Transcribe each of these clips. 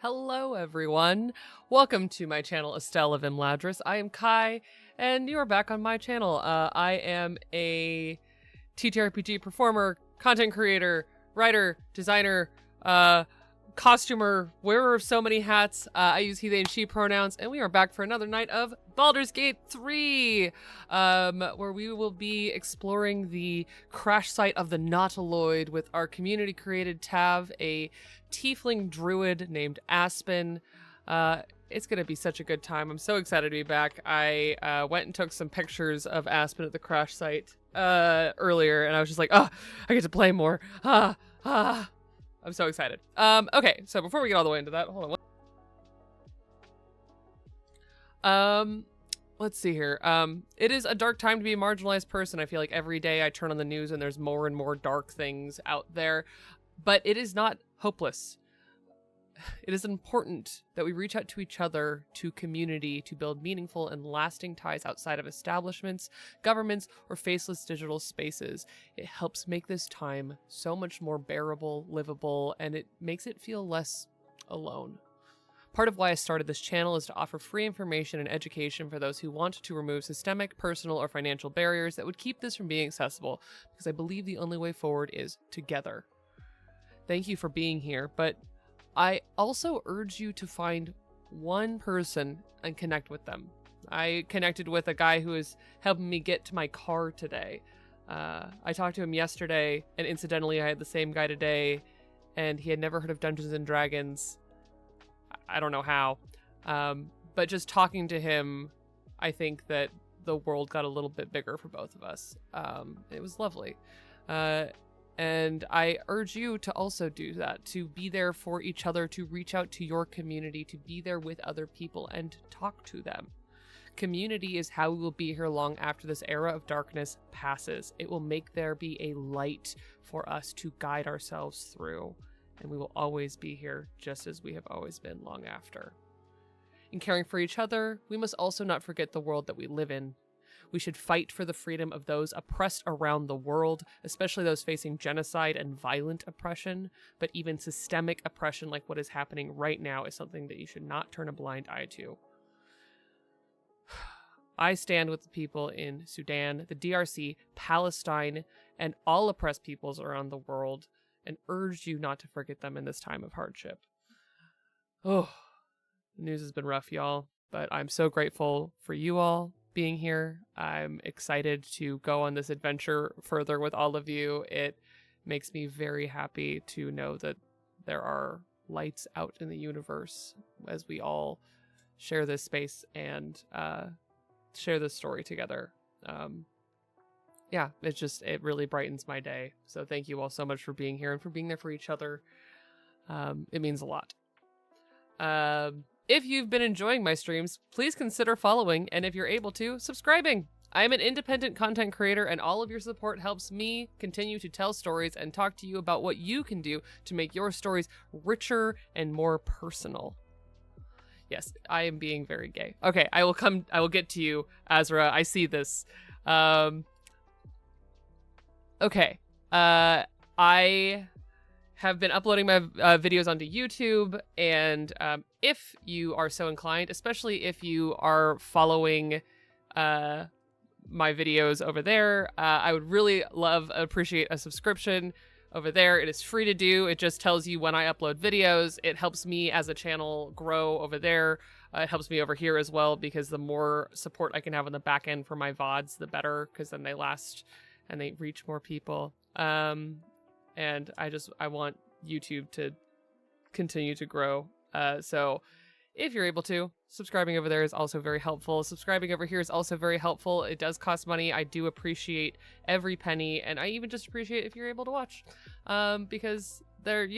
Hello everyone, welcome to my channel EstelofImladris. I am Kai, and you are back on my channel. I am a TTRPG performer, content creator, writer, designer, costumer, wearer of so many hats. I use he, they, and she pronouns, and we are back for another night of Baldur's Gate 3, where we will be exploring the crash site of the Nautiloid with our community-created Tav, a tiefling druid named Aspen. It's gonna be such a good time. I'm so excited to be back. I went and took some pictures of Aspen at the crash site earlier, and I was just like, oh, I get to play more. I'm so excited. Okay, so before we get all the way into that, hold on. Let's see here. It is a dark time to be a marginalized person. I feel like every day I turn on the news and there's more and more dark things out there, but it is not hopeless. It is important that we reach out to each other, to community, to build meaningful and lasting ties outside of establishments, governments, or faceless digital spaces. It helps make this time so much more bearable, livable, and it makes it feel less alone. Part of why I started this channel is to offer free information and education for those who want to remove systemic, personal, or financial barriers that would keep this from being accessible, because I believe the only way forward is together. Thank you for being here, but I also urge you to find one person and connect with them. I connected with a guy who is helping me get to my car today. I talked to him yesterday, and incidentally I had the same guy today, and he had never heard of Dungeons and Dragons. I don't know how, but just talking to him, I think that the world got a little bit bigger for both of us. It was lovely. And I urge you to also do that, to be there for each other, to reach out to your community, to be there with other people and talk to them. Community is how we will be here long after this era of darkness passes. It will make there be a light for us to guide ourselves through, and we will always be here just as we have always been long after. In caring for each other, we must also not forget the world that we live in. We should fight for the freedom of those oppressed around the world, especially those facing genocide and violent oppression, but even systemic oppression like what is happening right now is something that you should not turn a blind eye to. I stand with the people in Sudan, the DRC, Palestine, and all oppressed peoples around the world, and urge you not to forget them in this time of hardship. Oh, the news has been rough, y'all, but I'm so grateful for you all being here. I'm excited to go on this adventure further with all of you. It makes me very happy to know that there are lights out in the universe as we all share this space and share this story together. Yeah, it really brightens my day. So thank you all so much for being here and for being there for each other. It means a lot. If you've been enjoying my streams, please consider following, and if you're able to, subscribing. I am an independent content creator, and all of your support helps me continue to tell stories and talk to you about what you can do to make your stories richer and more personal. Yes, I am being very gay. Okay, I will get to you, Azra. I see this. Okay. I have been uploading my videos onto YouTube, and if you are so inclined, especially if you are following my videos over there, I would really appreciate a subscription over there. It is free to do. It just tells you when I upload videos. It helps me as a channel grow over there. It helps me over here as well, because the more support I can have on the back end for my VODs, the better, because then they last and they reach more people. And I want YouTube to continue to grow. So if you're able to, subscribing over there is also very helpful. Subscribing over here is also very helpful. It does cost money. I do appreciate every penny, and I even just appreciate if you're able to watch. Because there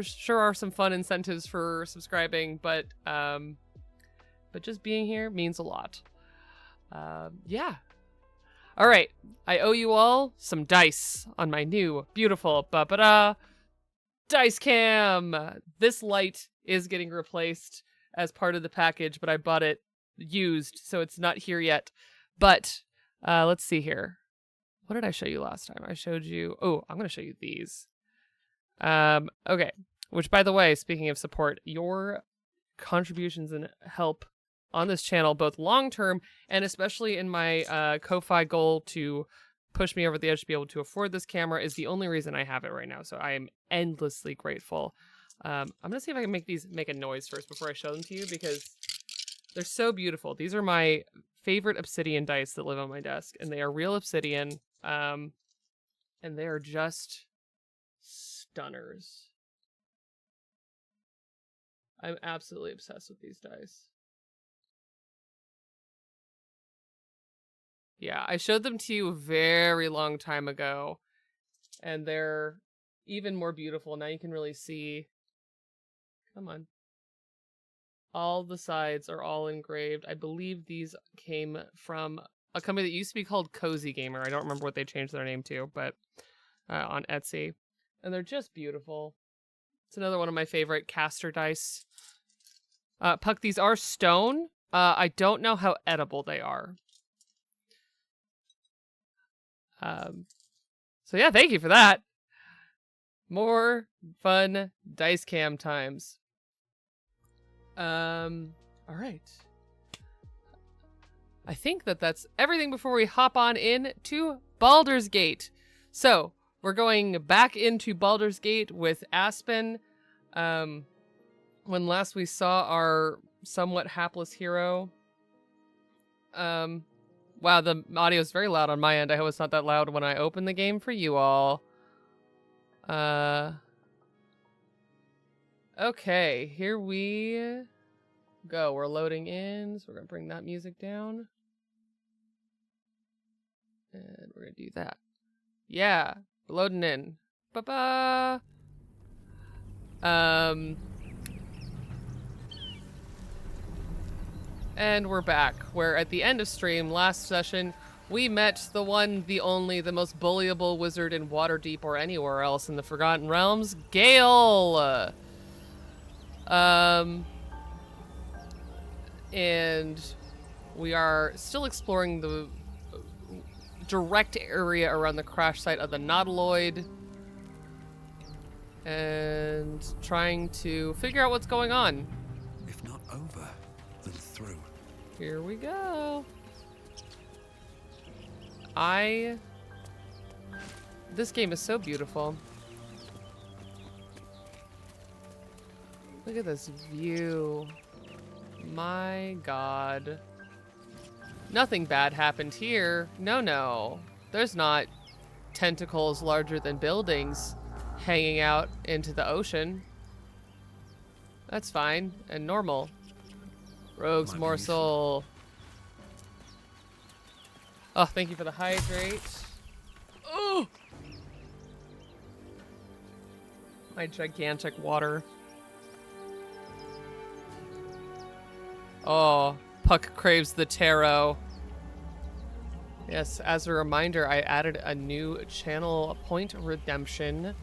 sure are some fun incentives for subscribing, but just being here means a lot. Yeah. All right, I owe you all some dice on my new, beautiful, dice cam. This light is getting replaced as part of the package, but I bought it used, so it's not here yet. But let's see here. What did I show you last time? I showed you... Oh, I'm going to show you these. Okay. Which, by the way, speaking of support, your contributions and help on this channel, both long-term and especially in my Ko-Fi goal to push me over the edge to be able to afford this camera, is the only reason I have it right now. So I am endlessly grateful. I'm going to see if I can make a noise first before I show them to you, because they're so beautiful. These are my favorite obsidian dice that live on my desk, and they are real obsidian, and they are just stunners. I'm absolutely obsessed with these dice. Yeah, I showed them to you a very long time ago, and they're even more beautiful. Now you can really see. Come on. All the sides are all engraved. I believe these came from a company that used to be called Cozy Gamer. I don't remember what they changed their name to, but on Etsy. And they're just beautiful. It's another one of my favorite caster dice. Puck, these are stone. I don't know how edible they are. So yeah, thank you for that. More fun dice cam times. All right. I think that's everything before we hop on in to Baldur's Gate. So we're going back into Baldur's Gate with Aspen. When last we saw our somewhat hapless hero. Wow, the audio is very loud on my end. I hope it's not that loud when I open the game for you all. Okay, here we go. We're loading in, so we're gonna bring that music down. And we're gonna do that. Yeah, we're loading in. Ba-ba! And we're back, where at the end of stream, last session, we met the one, the only, the most bullyable wizard in Waterdeep or anywhere else in the Forgotten Realms, Gale! And we are still exploring the direct area around the crash site of the Nautiloid and trying to figure out what's going on. If not over, then through. Here we go. This game is so beautiful. Look at this view. My God. Nothing bad happened here. No. There's not tentacles larger than buildings hanging out into the ocean. That's fine and normal. Rogue's morsel. Oh, thank you for the hydrate. Oh! My gigantic water. Oh, Puck craves the tarot. Yes, as a reminder, I added a new channel point redemption.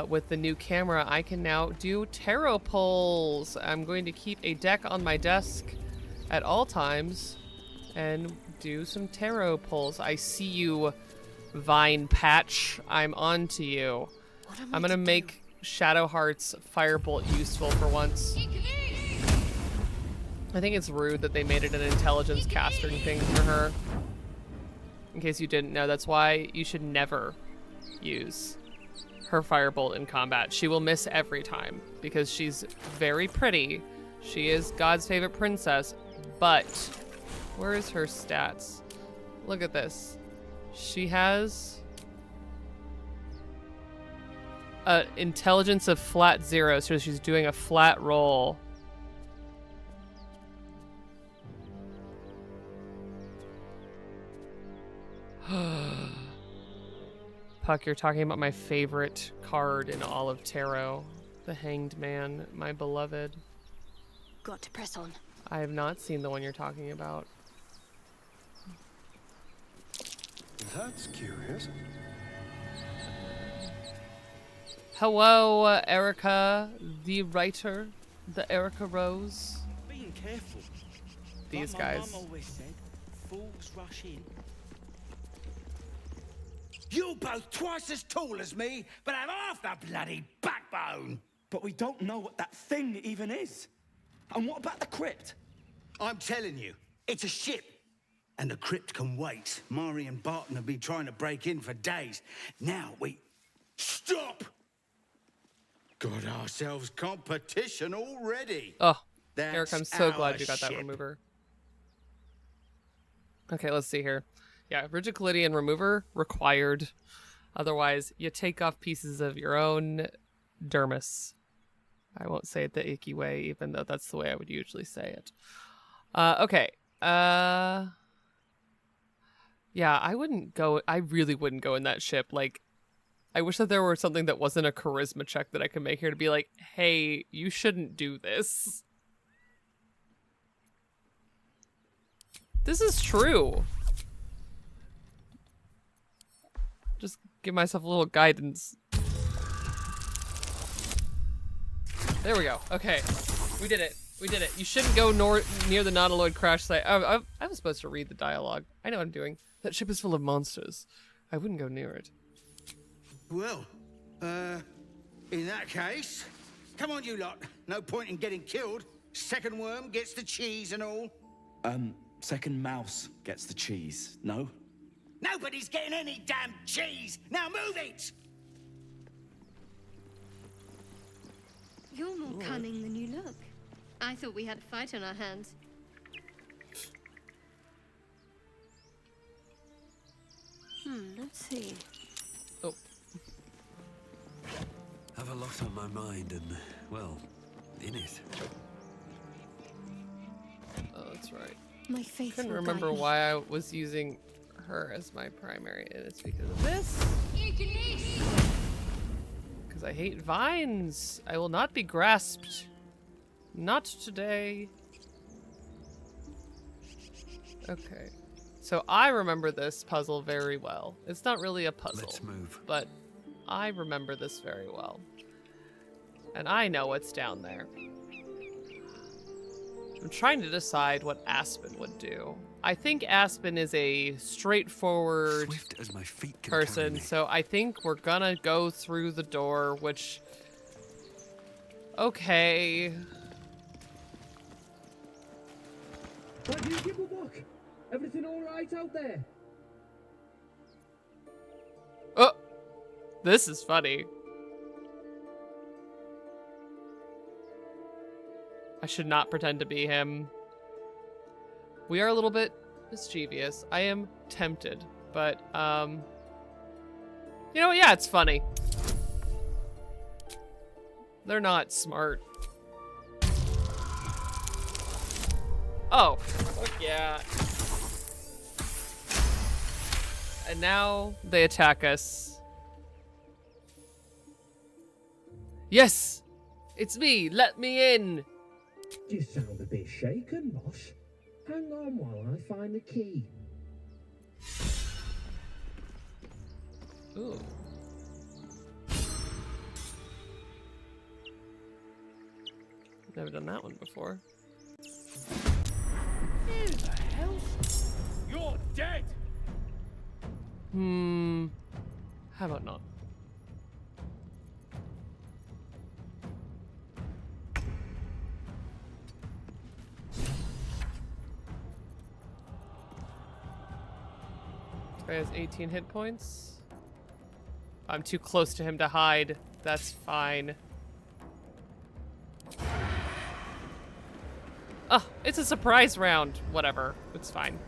With the new camera, I can now do tarot pulls. I'm going to keep a deck on my desk at all times and do some tarot pulls. I see you, Vine Patch. I'm on to you. I'm gonna make Shadowheart's Firebolt useful for once. I think it's rude that they made it an intelligence casting thing for her. In case you didn't know, that's why you should never use her Firebolt in combat. She will miss every time because she's very pretty. She is God's favorite princess, but where is her stats? Look at this. She has an intelligence of flat 0, so she's doing a flat roll. Puck, you're talking about my favorite card in all of tarot. The Hanged Man, my beloved. Got to press on. I have not seen the one you're talking about. That's curious. Hello, Erica, the writer, the Erica Rose. Being careful. These like guys. My mum always said, fools rush in. You both twice as tall as me, but have half the bloody backbone. But we don't know what that thing even is. And what about the crypt? I'm telling you, it's a ship. And the crypt can wait. Mari and Barton have been trying to break in for days. Now we... Stop! Got ourselves competition already. Oh, That's Eric, I'm so our glad you got that ship. remover. Okay, let's see here. Yeah, rigid Callidian remover required. Otherwise, you take off pieces of your own dermis. I won't say it the icky way, even though that's the way I would usually say it. Okay. Yeah, I really wouldn't go in that ship. Like, I wish that there were something that wasn't a charisma check that I could make here to be like, hey, you shouldn't do this. This is true. Just give myself a little guidance. There we go. Okay. We did it. We did it. You shouldn't go near the Nautiloid crash site. I was supposed to read the dialogue. I know what I'm doing. That ship is full of monsters. I wouldn't go near it. Well, in that case, come on, you lot. No point in getting killed. Second worm gets the cheese and all. Second mouse gets the cheese, no? Nobody's getting any damn cheese. Now move it! You're more cunning than you look. I thought we had a fight on our hands. Let's see. Oh. Have a lot on my mind and, well, in it. Oh, that's right. My faith. Couldn't remember why I was using her as my primary, and it's because of this. Because I hate vines. I will not be grasped. Not today. Okay. So I remember this puzzle very well. It's not really a puzzle. Let's move. But I remember this very well. And I know what's down there. I'm trying to decide what Aspen would do. I think Aspen is a straightforward Swift as my feet can carry person, me. so I think we're gonna go through the door, which... Okay. Why do you give a walk? Everything all right out there? Oh! This is funny. I should not pretend to be him. We are a little bit mischievous. I am tempted, but, you know what? Yeah, it's funny. They're not smart. Oh, fuck yeah. And now they attack us. Yes! It's me! Let me in! You sound a bit shaken, boss. Hang on while I find the key. Ooh. Never done that one before. Who the hell? You're dead! How about not? This guy has 18 hit points. I'm too close to him to hide. That's fine. Oh, it's a surprise round. Whatever. It's fine.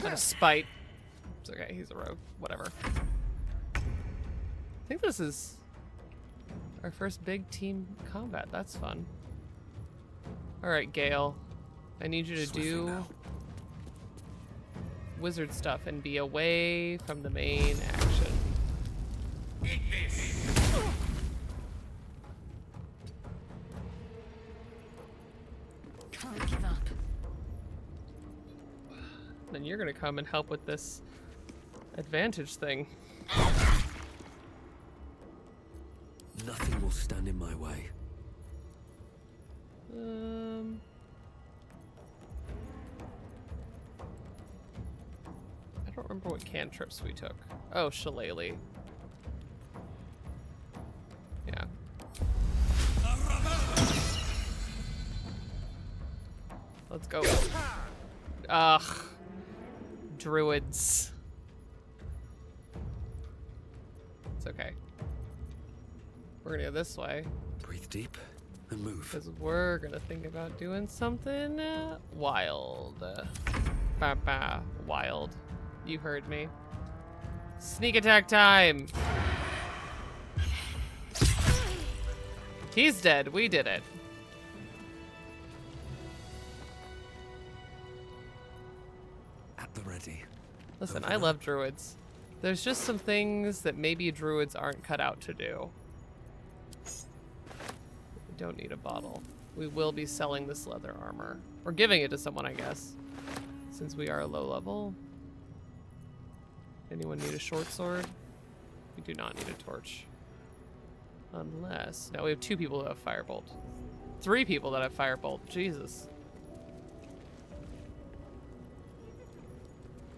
Out of spite. It's okay, he's a rogue. Whatever. I think this is our first big team combat. That's fun. Alright, Gale. I need you to do now. wizard stuff and be away from the main action. Eat this! Can't give up. Then you're gonna come and help with this advantage thing. Nothing will stand in my way. remember what cantrips we took. Oh, shillelagh. Yeah. Let's go. Ugh. Druids. It's okay. We're gonna go this way. Breathe deep and move. Because we're gonna think about doing something wild. Wild. You heard me. Sneak attack time! He's dead. We did it. At the ready. Listen, Over I there. love druids. There's just some things that maybe druids aren't cut out to do. We don't need a bottle. We will be selling this leather armor. Or giving it to someone, I guess. Since we are low level. Anyone need a short sword? We do not need a torch. Unless... No, we have 2 people that have firebolt. 3 people that have firebolt. Jesus.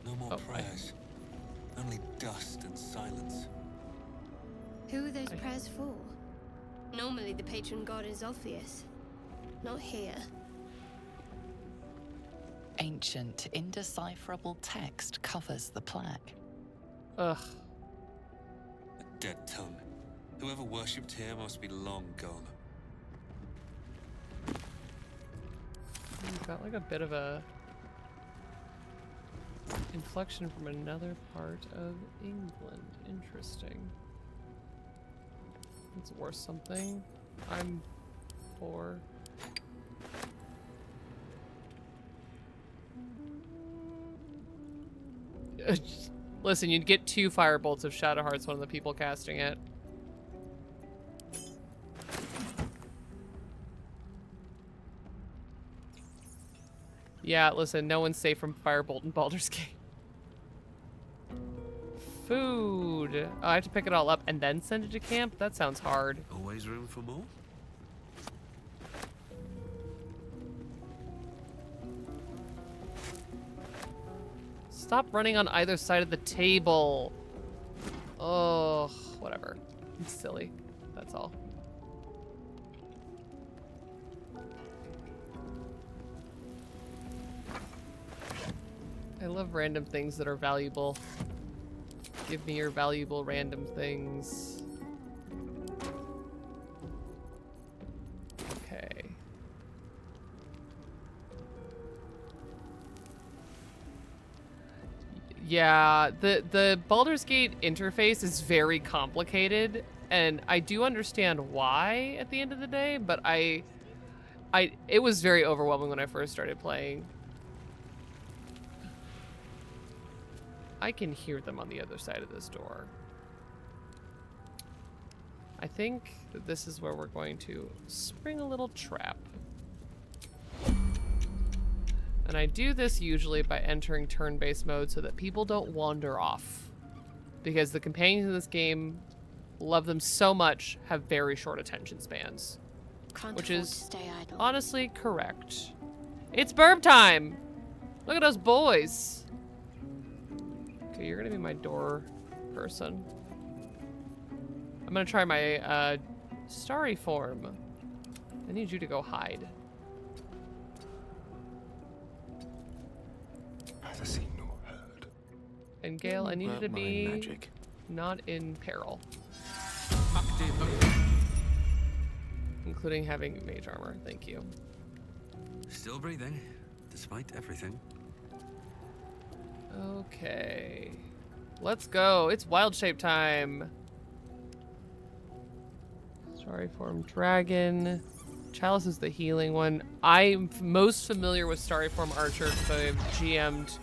No more Oh, prayers. Only dust and silence. Who are those prayers for? Normally the patron god is obvious. Not here. Ancient, indecipherable text covers the plaque. Ugh. A dead tongue. Whoever worshipped here must be long gone. We've got like a bit of a inflection from another part of England. Interesting. It's worth something. I'm for. Listen, you'd get 2 firebolts of Shadowheart's one of the people casting it. Yeah, listen, no one's safe from firebolt in Baldur's Gate. Food. Oh, I have to pick it all up and then send it to camp? That sounds hard. Always room for more? Stop running on either side of the table. Oh, whatever. It's silly. That's all. I love random things that are valuable. Give me your valuable random things. Okay. Yeah, the Baldur's Gate interface is very complicated, and I do understand why at the end of the day, but it was very overwhelming when I first started playing. I can hear them on the other side of this door. I think that this is where we're going to spring a little trap. And I do this usually by entering turn-based mode so that people don't wander off. Because the companions in this game, love them so much, have very short attention spans. Can't Which afford is to stay idle. honestly correct. It's burp time! Look at us boys! Okay, you're gonna be my door person. I'm gonna try my starry form. I need you to go hide. Neither seen nor heard. And Gale, I need you to But my be magic. not in peril. Including having mage armor. Thank you. Still breathing, despite everything. Okay. Let's go. It's wild shape time. Starry form dragon. Chalice is the healing one. I'm most familiar with Starry Form Archer because I've GM'd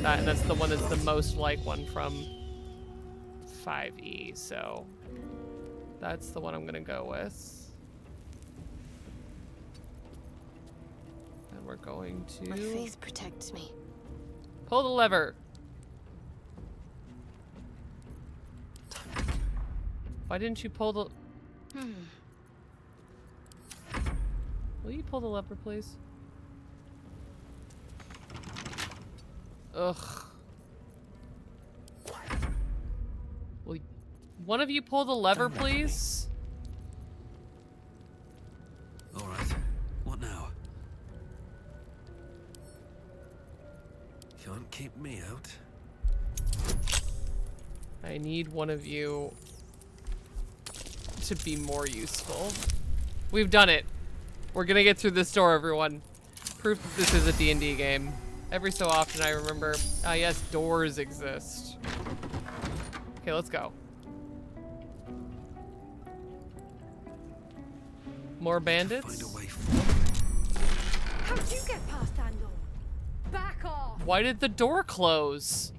that, and that's the one that's the most like one from 5e, so that's the one I'm gonna go with. And we're going My to faith protects me. pull the lever. Why didn't you pull the... Will you pull the lever, please? Ugh. One of you pull the lever, please. All right. What now? Can't keep me out. I need one of you to be more useful. We've done it. We're gonna get through this door, everyone. Proof that this is a D&D game. Every so often I remember, ah yes, doors exist. Okay, let's go. More bandits? Find a way How'd you get past that door? Back off! Why did the door close?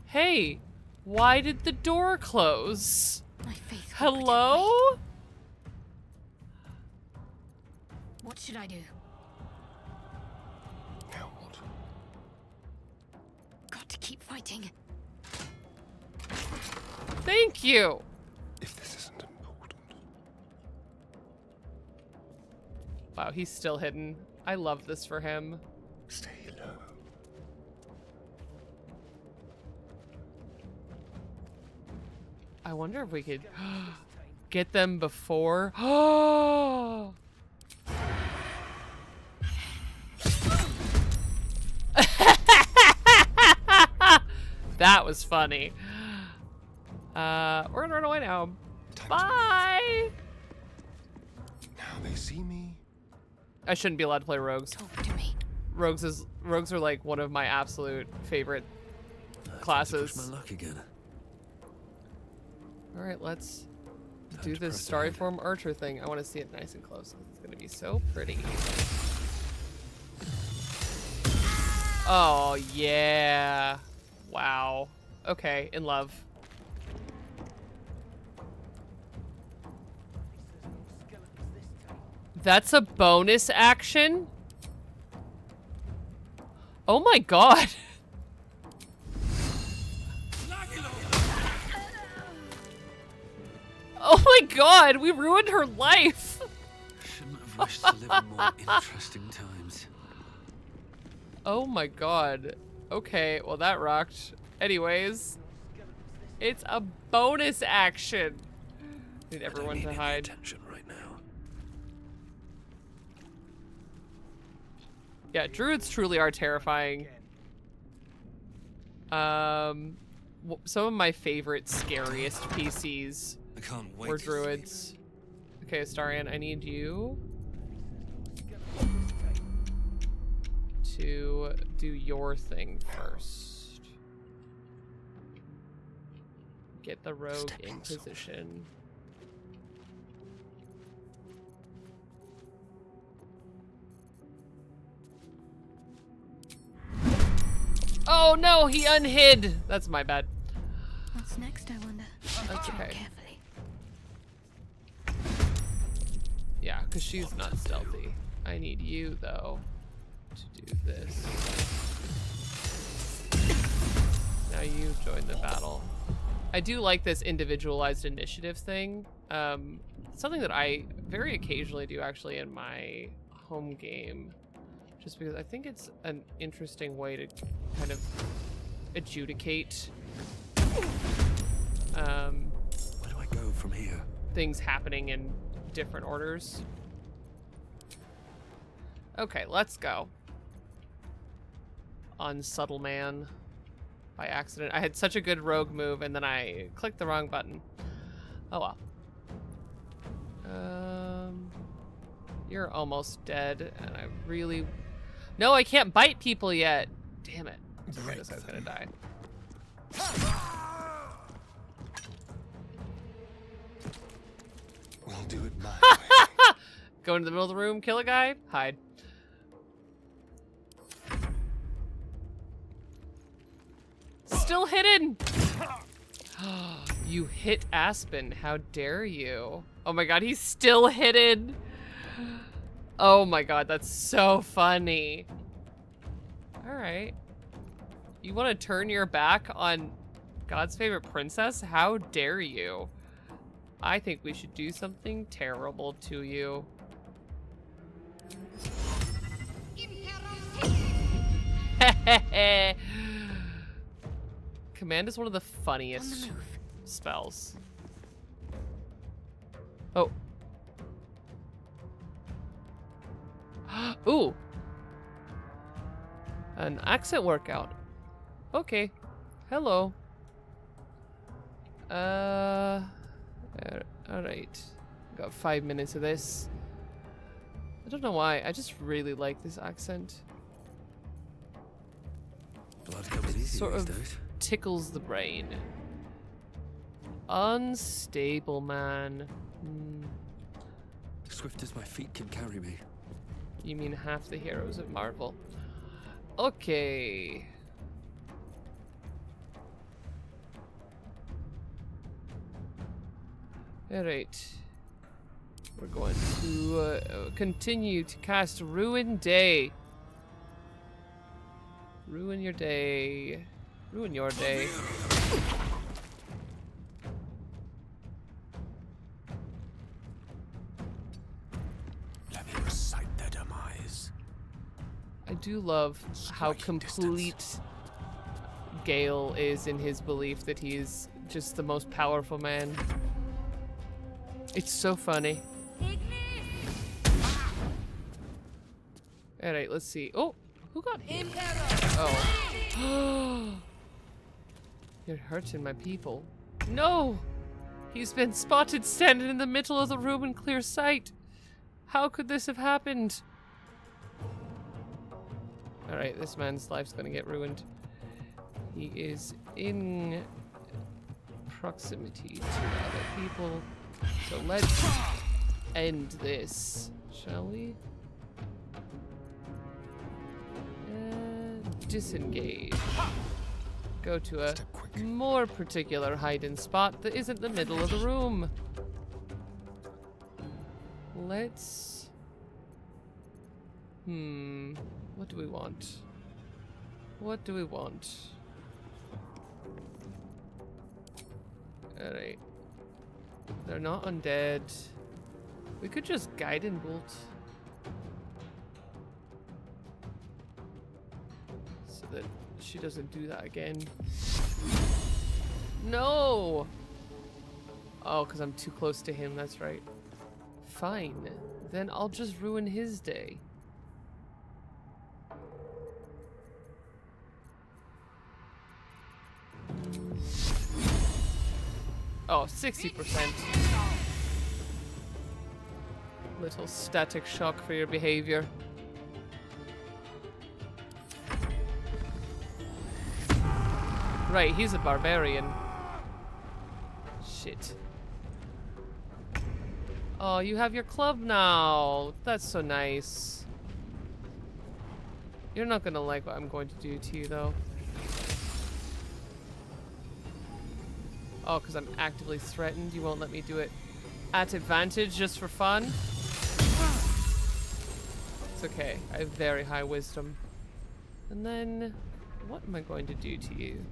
Hey, why did the door close? My faith. Hello? What should I do? Now what? Got to keep fighting. Thank you. If this isn't important. Wow, he's still hidden. I love this for him. Stay low. I wonder if we could get them before. Oh! That was funny. We're gonna run away now. Bye! Now they see me. I shouldn't be allowed to play rogues. Talk to me. Rogues are like one of my absolute favorite classes. Push my luck again. All right, let's Time do to this press starry ahead. form archer thing. I want to see it nice and close. It's gonna be so pretty. Oh yeah! Wow. Okay, in love. That's a bonus action? Oh my god. Oh my god, we ruined her life. Shouldn't have wished to live in more interesting times. Oh my god. Okay, well that rocked. Anyways, it's a bonus action. Need everyone to hide. Attention right now. Yeah, druids truly are terrifying. Some of my favorite, scariest PCs I can't wait. were druids. Okay, Astarion, I need you to do your thing first. Get the rogue in position. Oh no, he unhid! That's my bad. What's next, I wonder? That's Tread okay. carefully. Yeah, because she's not stealthy. I need you, though, to do this. Now you join the battle. I do like this individualized initiative thing. Something that I very occasionally do, actually, in my home game. Just because I think it's an interesting way to kind of adjudicate Where do I go from here? things happening in different orders. Okay, let's go. Unsubtle man. By accident. I had such a good rogue move and then I clicked the wrong button. Oh well. You're almost dead and I really... No, I can't bite people yet. Damn it. I guess I was gonna die. We'll do it my way. Go into the middle of the room, kill a guy, hide. Still hidden! You hit Aspen, how dare you? Oh my god, he's still hidden! Oh my god, that's so funny. Alright. You want to turn your back on God's favorite princess? How dare you? I think we should do something terrible to you. Command is one of the funniest spells. Oh. Ooh. An accent workout. Okay. Hello. Alright. Got 5 minutes of this. I don't know why. I just really like this accent. Blood comes easy Sort these of days. tickles the brain. Unstable, man. Swift as my feet can carry me. You mean half the heroes of Marvel? Okay. Alright. We're going to continue to cast Ruin Day. Ruin your day. Ruin your day. Let me recite their demise. I do love how complete Gale is in his belief that he is just the most powerful man. It's so funny. Alright, let's see. Oh, who got hit? Oh. You're hurting my people. No! He's been spotted standing in the middle of the room in clear sight. How could this have happened? Alright, this man's life's gonna get ruined. He is in proximity to other people. So let's end this, shall we? Disengage. Go to a more particular hiding spot that isn't the middle of the room. Let's... what do we want? What do we want? Alright. They're not undead. We could just guiding bolt. So that she doesn't do that again. No! Oh, because I'm too close to him, that's right. Fine. Then I'll just ruin his day. Oh, 60%. Little static shock for your behavior. Right, he's a barbarian. Shit. Oh, you have your club now. That's so nice. You're not gonna like what I'm going to do to you, though. Oh, because I'm actively threatened. You won't let me do it at advantage just for fun? It's okay. I have very high wisdom. And then, what am I going to do to you?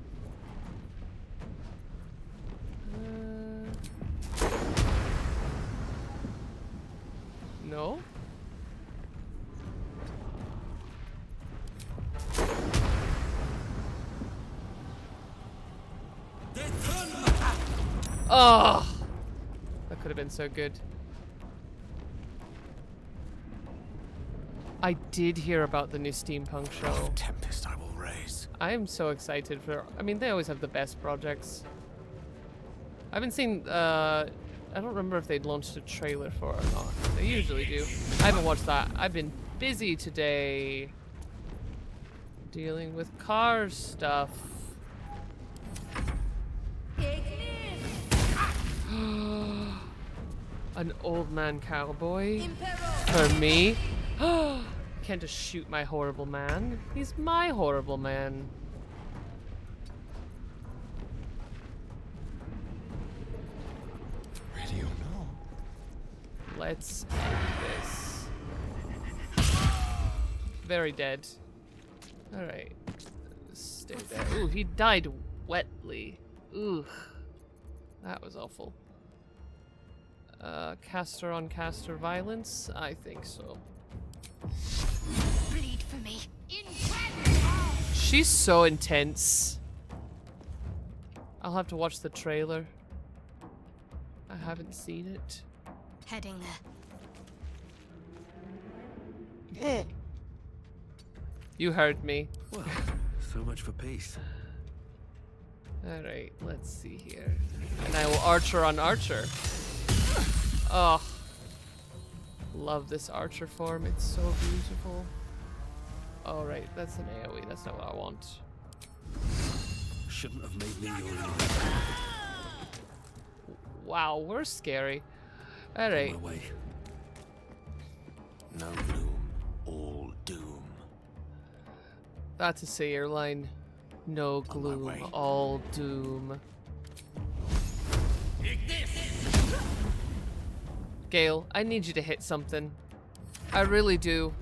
No? Oh! That could have been so good. I did hear about the new steampunk show. Tempest I will raise. I am so excited for... I mean, they always have the best projects. I haven't seen... I don't remember if they'd launched a trailer for it or not. They usually do. I haven't watched that. I've been busy today. Dealing with car stuff. An old man cowboy for me. Can't just shoot my horrible man. He's my horrible man. Ready or not? Let's end this. Very dead. Alright. Stay there. Ooh, he died wetly. Ooh. That was awful. Caster on caster violence? I think so. Bleed for me. She's so intense. I'll have to watch the trailer. I haven't seen it. Heading there. You heard me. Well, so much for peace. Alright, let's see here. And I will archer on archer. Oh. Love this archer form. It's so beautiful. Alright, that's an AoE. That's not what I want. Shouldn't have made me your enemy. Wow, we're scary. Alright. On my way. No gloom, all doom. That's a Sayer line. No gloom, all doom. Gale, I need you to hit something. I really do.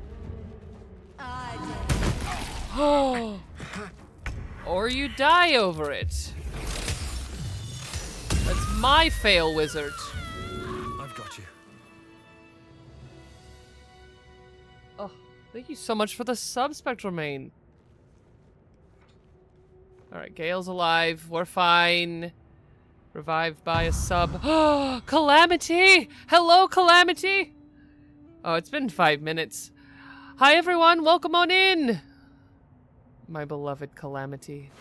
Oh. Or you die over it. That's my fail, wizard. I've got you. Oh, thank you so much for the sub, Spectral Main. Alright, Gale's alive. We're fine. Revived by a sub. Oh, Calamity! Hello, Calamity! Oh, it's been 5 minutes. Hi, everyone. Welcome on in. My beloved Calamity.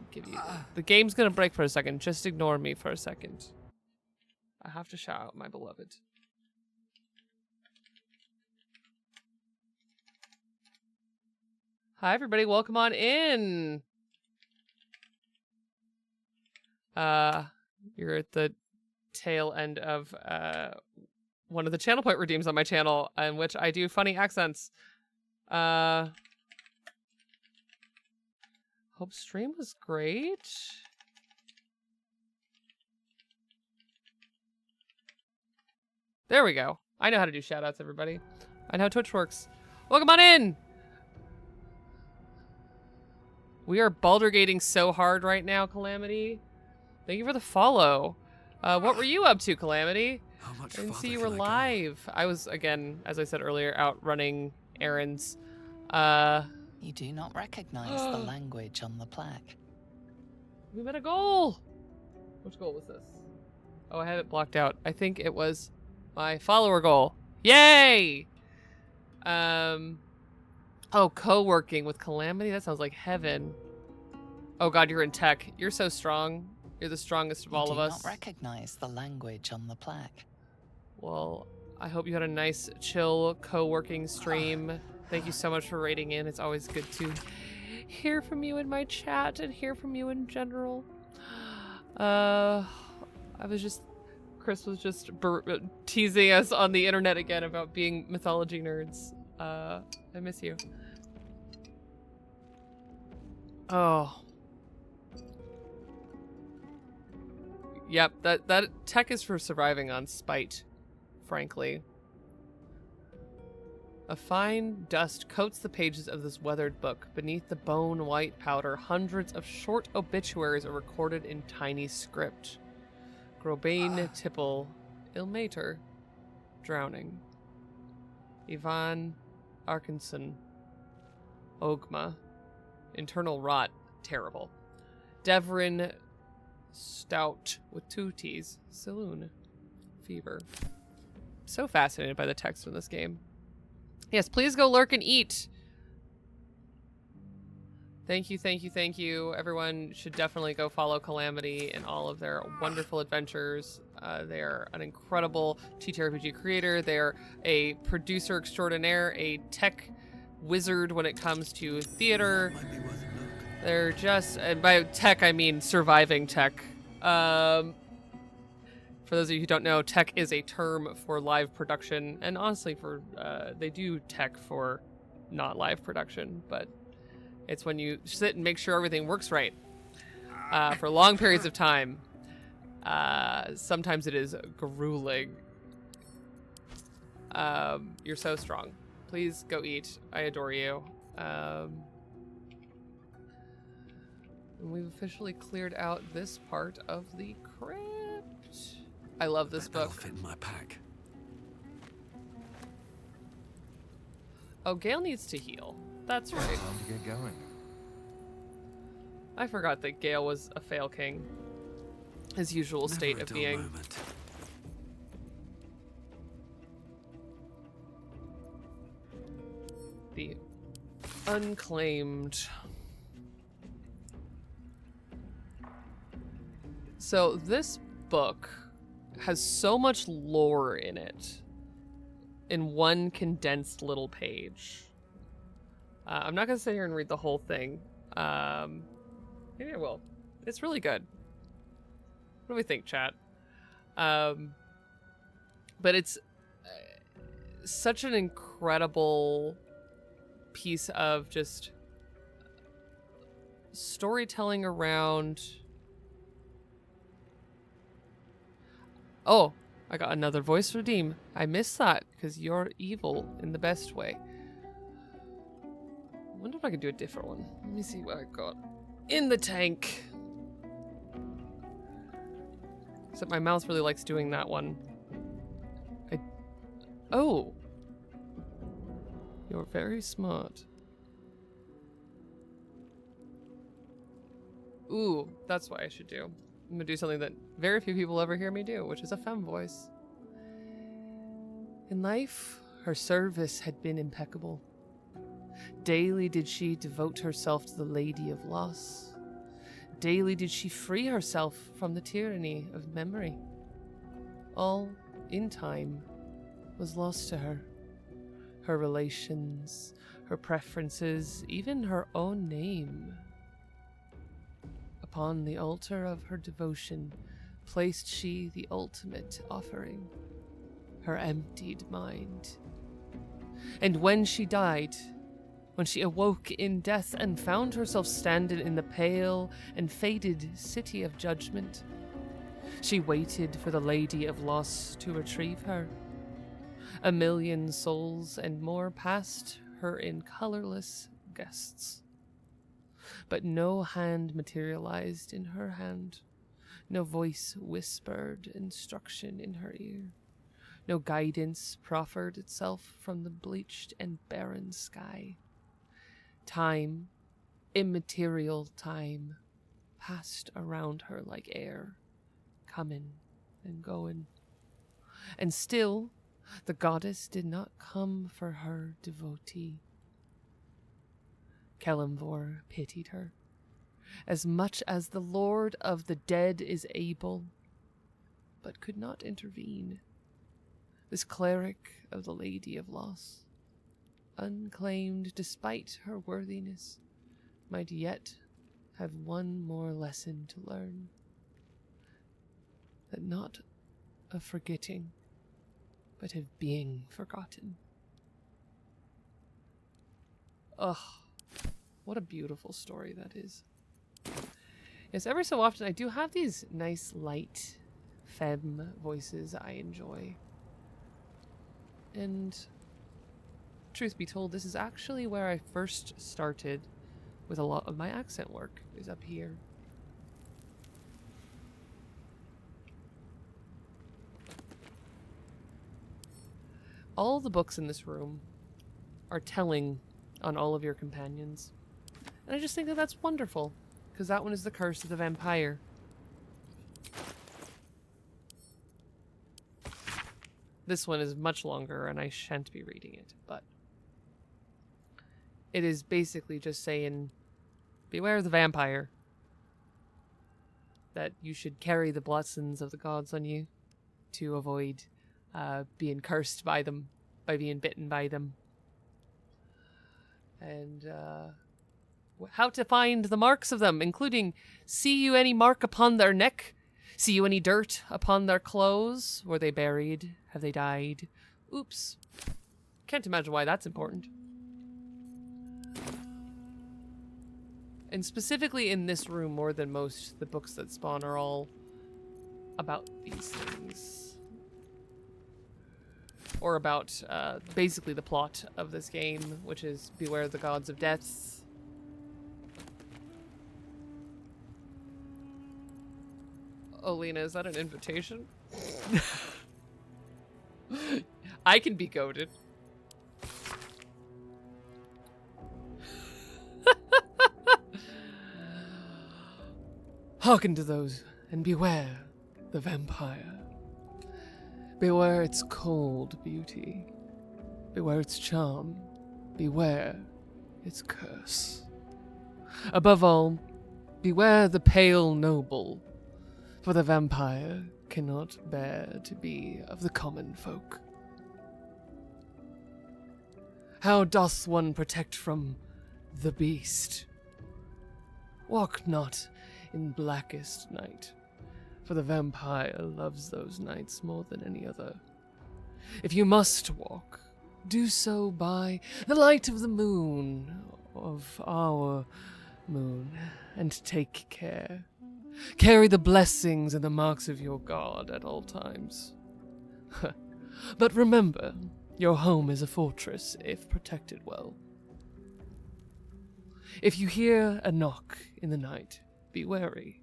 Give you. The game's gonna break for a second. Just ignore me for a second. I have to shout out my beloved. Hi, everybody. Welcome on in. You're at the tail end of one of the channel point redeems on my channel, in which I do funny accents. Hope stream was great. There we go. I know how to do shoutouts, everybody. I know how Twitch works. Welcome on in! We are Baldurgating so hard right now, Calamity. Thank you for the follow. What were you up to, Calamity? How much I didn't see you farther were can I go? live. I was, again, as I said earlier, out running errands. You do not recognize the language on the plaque. We met a goal! Which goal was this? Oh, I have it blocked out. I think it was my follower goal. Yay! Oh, co-working with Calamity? That sounds like heaven. Oh god, you're in tech. You're so strong. You're the strongest of all of us. You do not recognize the language on the plaque. Well, I hope you had a nice, chill, co-working stream. Thank you so much for raiding in. It's always good to hear from you in my chat and hear from you in general. Chris was just teasing us on the internet again about being mythology nerds. I miss you. Oh. Yep, that tech is for surviving on spite, frankly. A fine dust coats the pages of this weathered book. Beneath the bone-white powder, hundreds of short obituaries are recorded in tiny script. Grobane Tipple, Ilmater, drowning. Ivan Arkinson, Ogma, internal rot, terrible. Devrin Stout with 2 T's, Saloon, fever. So fascinated by the text in this game. Yes, please go lurk and eat. Thank you, thank you, thank you. Everyone should definitely go follow Calamity and all of their wonderful adventures. They're an incredible TTRPG creator. They're a producer extraordinaire, a tech wizard when it comes to theater. They're just, and by tech I mean surviving tech. For those of you who don't know, tech is a term for live production, and honestly for, they do tech for not live production, but it's when you sit and make sure everything works right for long periods of time. Sometimes it is grueling. You're so strong. Please go eat. I adore you. We've officially cleared out this part of the crypt. I love this book. That'll fit in my pack. Oh, Gale needs to heal. That's right. Time to get going. I forgot that Gale was a fail king. His usual state Never a of dull being. moment. Unclaimed. So this book has so much lore in it in one condensed little page. I'm not going to sit here and read the whole thing. Maybe I will. It's really good. What do we think, chat? But it's such an incredible piece of just storytelling around... Oh, I got another voice redeem. I missed that because you're evil in the best way. I wonder if I can do a different one. Let me see what I got in the tank. Except my mouth really likes doing that one. Oh. You're very smart. Ooh, that's what I should do. I'm gonna do something that very few people ever hear me do, which is a femme voice. In life, her service had been impeccable. Daily did she devote herself to the Lady of Loss. Daily did she free herself from the tyranny of memory. All, in time, was lost to her. Her relations, her preferences, even her own name. Upon the altar of her devotion placed she the ultimate offering, her emptied mind. And when she died, when she awoke in death and found herself standing in the pale and faded city of judgment, she waited for the Lady of Loss to retrieve her. 1,000,000 souls and more passed her in colorless guests. But no hand materialized in her hand. No voice whispered instruction in her ear. No guidance proffered itself from the bleached and barren sky. Time, immaterial time, passed around her like air, coming and going. And still, the goddess did not come for her devotee. Kelemvor pitied her, as much as the Lord of the Dead is able, but could not intervene. This cleric of the Lady of Loss, unclaimed despite her worthiness, might yet have one more lesson to learn. That not of forgetting, but of being forgotten. Ugh. What a beautiful story that is. Yes, every so often I do have these nice, light, femme voices I enjoy. And truth be told, this is actually where I first started with a lot of my accent work, is up here. All the books in this room are telling on all of your companions. And I just think that that's wonderful, because that one is The Curse of the Vampire. This one is much longer, and I shan't be reading it, but it is basically just saying, beware the vampire. That you should carry the blessings of the gods on you to avoid being cursed by them, by being bitten by them. And how to find the marks of them, including see you any mark upon their neck, see you any dirt upon their clothes, were they buried, have they died, oops, can't imagine why that's important. And specifically in this room, more than most, the books that spawn are all about these things. Or about basically the plot of this game, which is beware the gods of death. Oh, Lena, is that an invitation? I can be goaded. Hearken to those, and beware the vampire. Beware its cold beauty. Beware its charm. Beware its curse. Above all, beware the pale noble, for the vampire cannot bear to be of the common folk. How doth one protect from the beast? Walk not in blackest night, for the vampire loves those nights more than any other. If you must walk, do so by the light of the moon, of our moon, and take care. Carry the blessings and the marks of your God at all times. But remember, your home is a fortress if protected well. If you hear a knock in the night, be wary.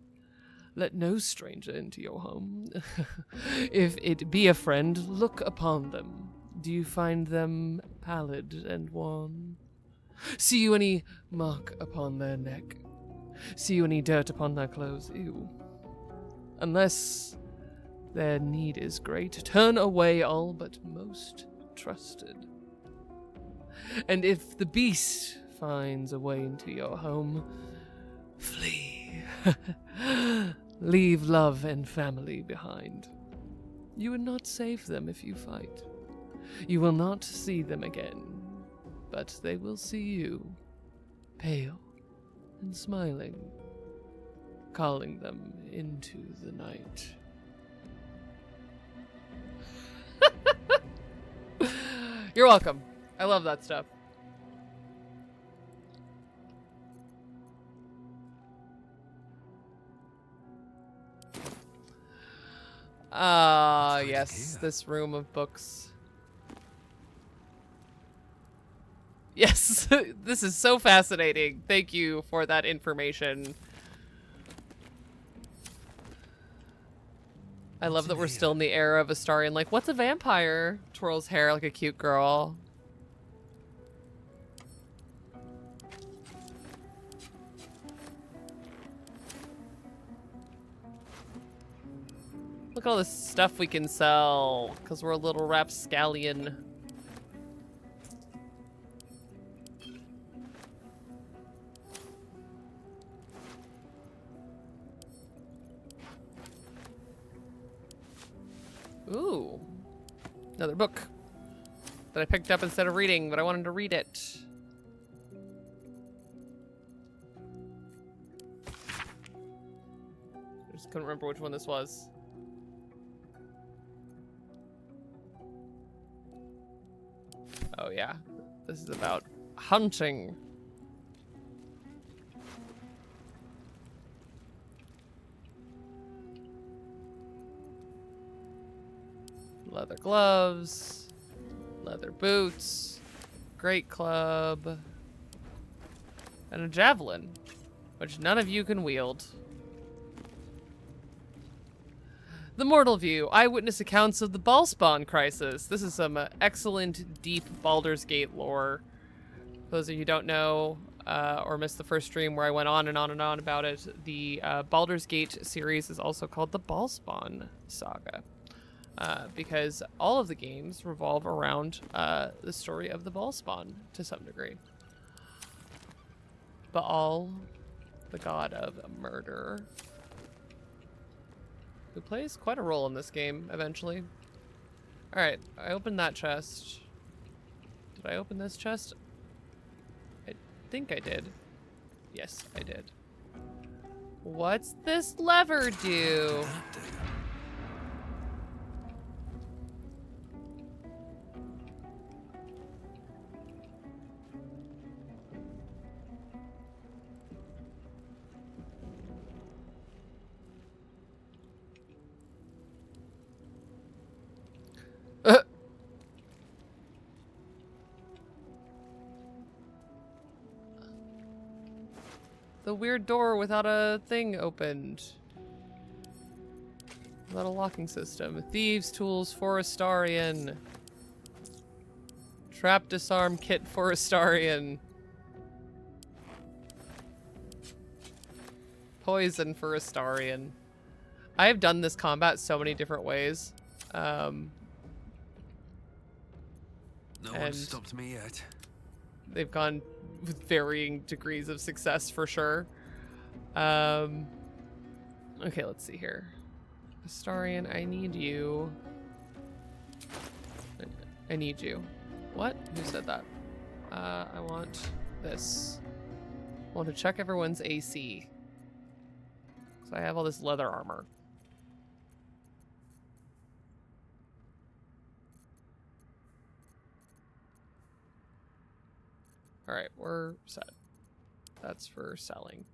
Let no stranger into your home. If it be a friend, look upon them. Do you find them pallid and wan? See you any mark upon their neck? See you any dirt upon their clothes? Ew. Unless their need is great, turn away all but most trusted. And if the beast finds a way into your home, flee. Leave love and family behind. You would not save them if you fight. You will not see them again, but they will see you, pale and smiling, calling them into the night. You're welcome. I love that stuff. Yes, this room of books. Yes, this is so fascinating. Thank you for that information. I love that we're still in the era of Astarion. Like, what's a vampire? Twirls hair like a cute girl. Look at all this stuff we can sell, because we're a little rapscallion. Ooh. Another book that I picked up instead of reading, but I wanted to read it. I just couldn't remember which one this was. Oh yeah, this is about hunting. Leather gloves, leather boots, great club, and a javelin, which none of you can wield. The Mortal View, eyewitness accounts of the Ballspawn crisis. This is some excellent, deep Baldur's Gate lore. For those of you who don't know or missed the first stream where I went on and on and on about it, the Baldur's Gate series is also called the Ballspawn saga. Because all of the games revolve around the story of the Ballspawn to some degree. Baal, the god of murder, who plays quite a role in this game eventually. Alright, I opened that chest. Did I open this chest? I think I did. Yes, I did. What's this lever do? The weird door without a thing opened. Without a locking system. Thieves' tools, Forestarian. Trap disarm kit, Forestarian. Poison, Forestarian. I have done this combat so many different ways. No one stopped me yet. they've gone with varying degrees of success for sure. Okay, let's see here. Astarion, I need you. I need you. What? Who said that? I want this. I want to check everyone's AC. So I have all this leather armor. Alright, we're set. That's for selling.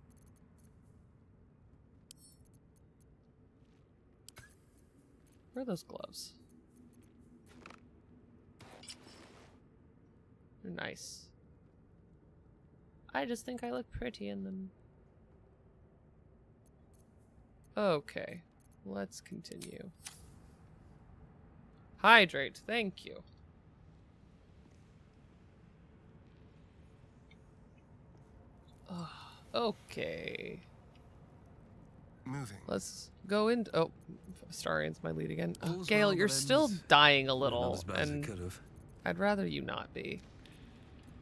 Where are those gloves? They're nice. I just think I look pretty in them. Okay, let's continue. Hydrate, thank you. Okay. Moving. Let's go into. Oh, Astarion's my lead again. Oh, All's Gale, well you're that still ends dying a Not little, as bad as it and could have. I'd rather you not be.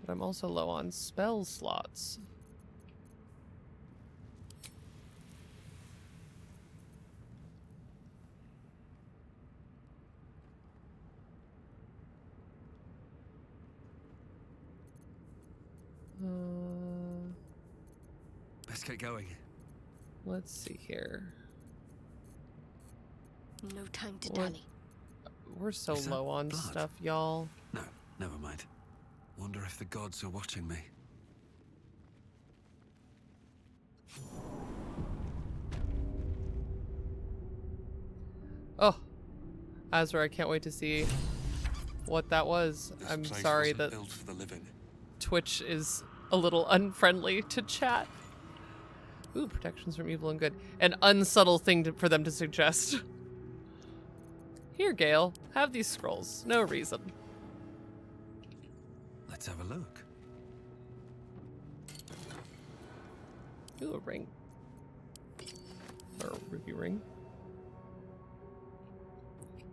But I'm also low on spell slots. Best get going. Let's see here. No time to What? dally. We're so Is that low on blood? stuff, y'all. No, never mind. Wonder if the gods are watching me. Oh, Azra, I can't wait to see what that was. This I'm place sorry wasn't that built for the living. Twitch is a little unfriendly to chat. Ooh, protections from evil and good. An unsubtle thing for them to suggest. Here, Gale, have these scrolls. No reason. Let's have a look. Ooh, a ring. Or a ruby ring.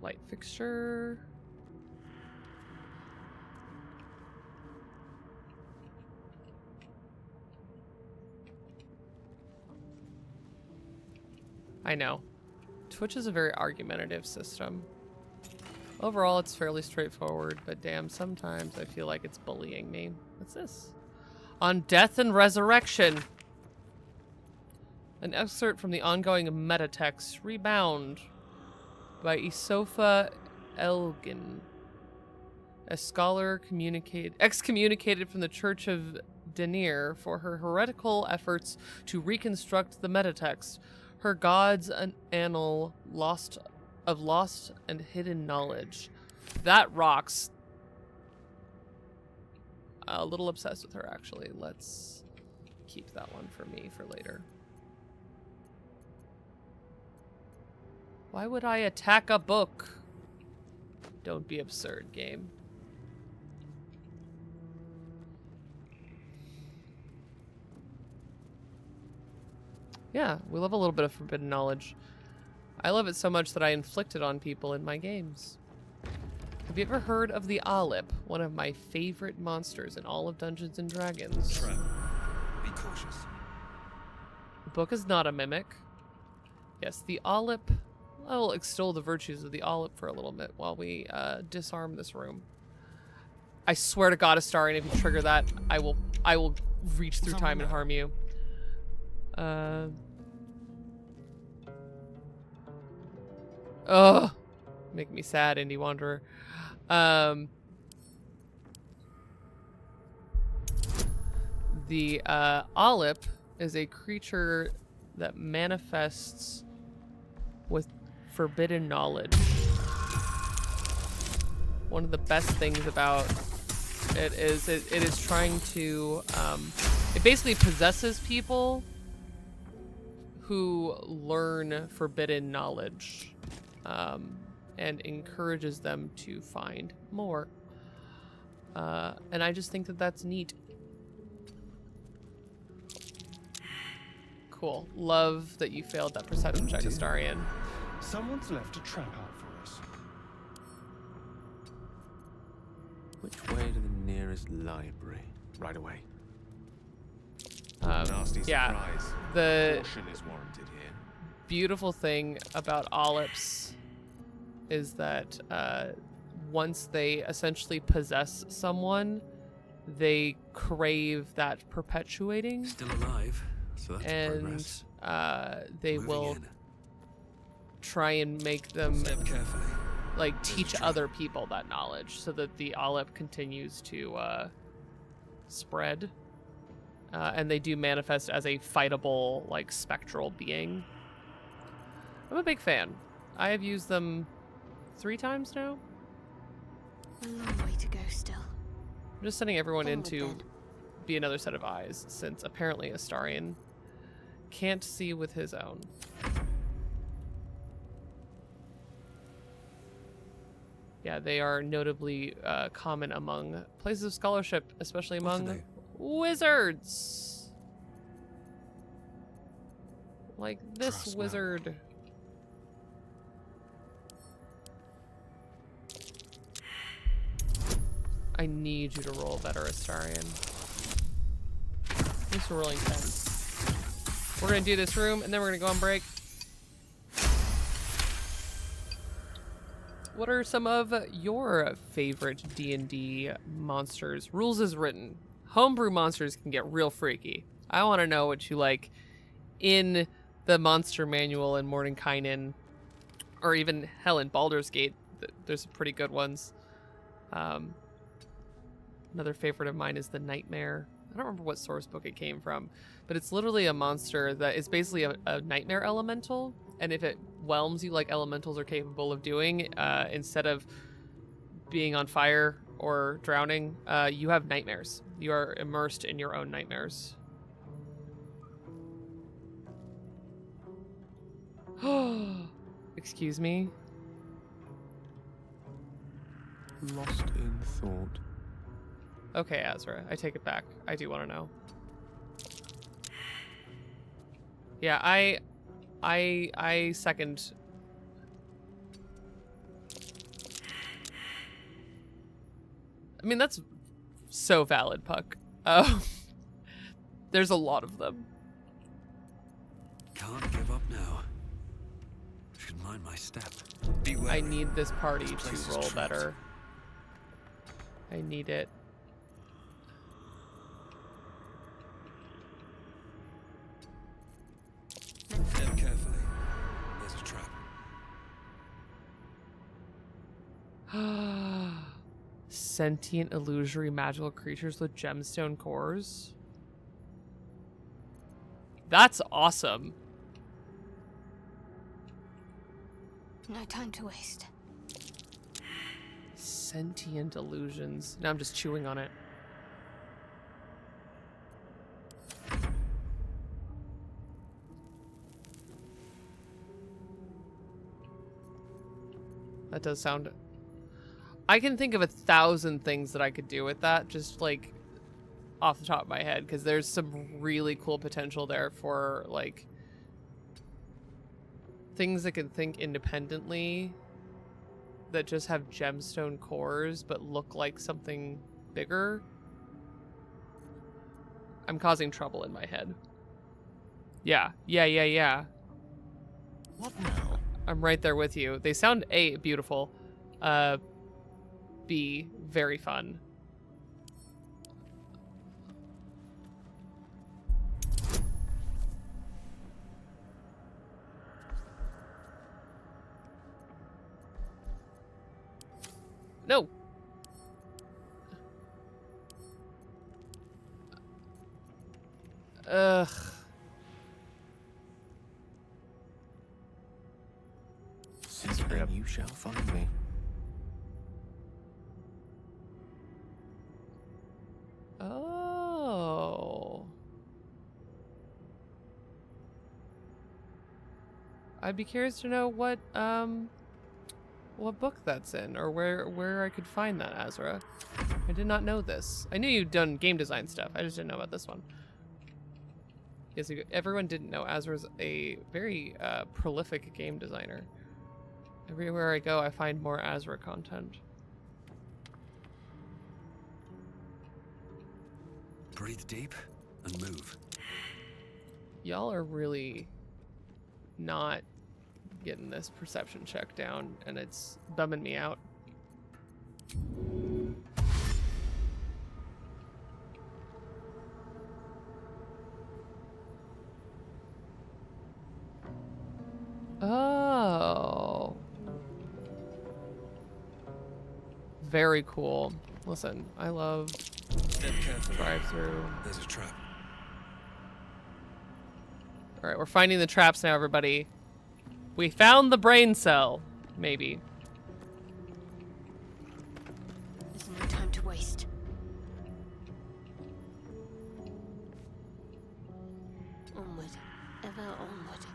Light fixture. I know. Twitch is a very argumentative system. Overall, it's fairly straightforward, but damn, sometimes I feel like it's bullying me. What's this? On Death and Resurrection. An excerpt from the ongoing metatext, Rebound, by Isofa Elgin. A scholar excommunicated from the Church of Denir for her heretical efforts to reconstruct the metatext. Her gods an annal lost and hidden knowledge. That rocks. A little obsessed with her, actually. Let's keep that one for me for later. Why would I attack a book? Don't be absurd, game. Yeah, we love a little bit of forbidden knowledge. I love it so much that I inflict it on people in my games. Have you ever heard of the Olip, one of my favorite monsters in all of Dungeons and Dragons? Trap. Be cautious. The book is not a mimic. Yes, the Olip. I will extol the virtues of the Olip for a little bit while we disarm this room. I swear to God, Astarion, if you trigger that, I will reach through time and harm you. Ugh, make me sad, Indie Wanderer. The Olip is a creature that manifests with forbidden knowledge. One of the best things about it is trying to it basically possesses people who learn forbidden knowledge and encourages them to find more. And I just think that that's neat. Cool. Love that you failed that perception check, Astarion. Someone's left a trap out for us. Which way to the nearest library? right away. Nasty Yeah, surprise. the Caution is warranted here. beautiful thing about Olips is that once they essentially possess someone, they crave that perpetuating, Still alive, so that's progress. and they Moving will in. try and make them Step carefully. like There's a teach trap. other people that knowledge, so that the Olip continues to spread. And they do manifest as a fightable, like, spectral being. I'm a big fan. I have used them 3 times now. A long way to go still. I'm just sending everyone in to be another set of eyes, since apparently Astarion can't see with his own. Yeah, they are notably common among places of scholarship, especially What are among they? wizards. Like this Trust wizard. I need you to roll better, Astarion. Thanks for rolling 10s. We're gonna do this room, and then we're gonna go on break. What are some of your favorite D&D monsters? Rules is written. Homebrew monsters can get real freaky. I want to know what you like in the monster manual in Mordenkainen, or even hell in Baldur's Gate. There's some pretty good ones. Another favorite of mine is the Nightmare. I don't remember what source book it came from, but it's literally a monster that is basically a nightmare elemental. And if it whelms you like elementals are capable of doing, instead of being on fire or drowning, you have nightmares. You are immersed in your own nightmares. Excuse me? Lost in thought. Okay, Azra, I take it back. I do want to know. Yeah, I second. I mean, that's so valid, Puck. There's a lot of them. Can't give up now. Should mind my step. Be wary. I need this party This place to is roll trapped. better. I need it. Step carefully. There's a trap. Sentient illusory magical creatures with gemstone cores. That's awesome. No time to waste. Sentient illusions. Now I'm just chewing on it. That does sound... I can think of 1,000 things that I could do with that, just like off the top of my head, because there's some really cool potential there for like things that can think independently that just have gemstone cores but look like something bigger. I'm causing trouble in my head. Yeah. What now? I'm right there with you. They sound A, beautiful. B, very fun. No. Ugh. Seek and you shall find me. Oh. I'd be curious to know what book that's in, or where I could find that, Azra. I did not know this. I knew you'd done game design stuff. I just didn't know about this one. Yes, everyone didn't know Azra's a very prolific game designer. Everywhere I go, I find more Azra content. Breathe deep and move. Y'all are really not getting this perception check down, and it's bumming me out. Oh. Very cool. Listen, I love Step carefully. drive-through. There's a trap. All right, we're finding the traps now, everybody. We found the brain cell, maybe. There's no time to waste. Onward. Ever onward.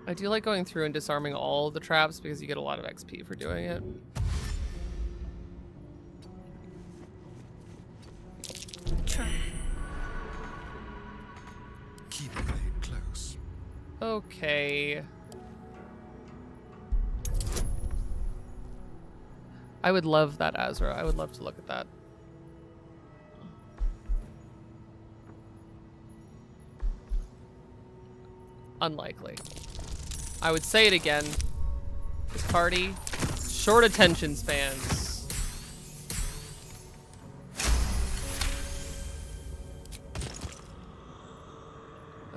I do like going through and disarming all the traps because you get a lot of XP for doing it. Trap. Keep your blade close. Okay. I would love that, Azra. I would love to look at that. Unlikely. I would say it again. This party, short attention spans.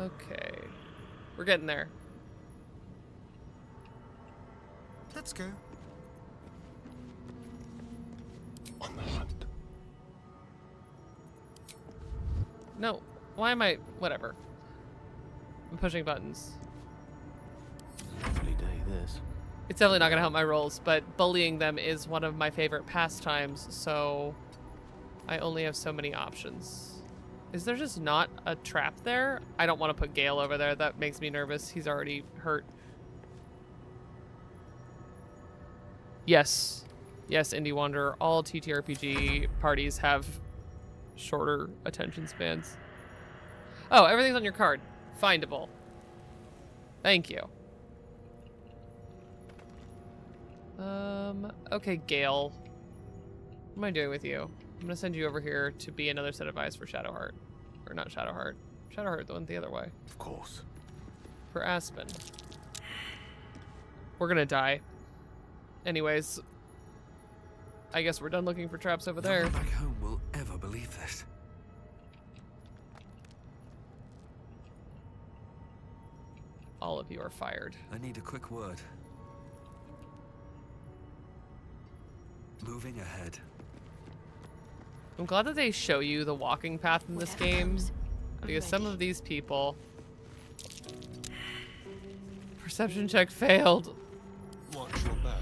Okay. We're getting there. Let's go. On the hunt. No. Why am I... Whatever. I'm pushing buttons. Lovely day, this. It's definitely not going to help my rolls, but bullying them is one of my favorite pastimes, so I only have so many options. Is there just not a trap there? I don't want to put Gale over there. That makes me nervous. He's already hurt. Yes. Yes, Indie Wanderer. All TTRPG parties have shorter attention spans. Oh, everything's on your card. Findable. Thank you. Okay, Gale. What am I doing with you? I'm gonna send you over here to be another set of eyes for Shadowheart. Or not Shadowheart. Shadowheart went the other way. Of course. For Aspen. We're gonna die. Anyways. I guess we're done looking for traps over there. No one back home will ever believe this. All of you are fired. I need a quick word. Moving ahead. I'm glad that they show you the walking path in this Whatever game. comes, I'm Because some ready. of these people... Perception check failed. Watch your back.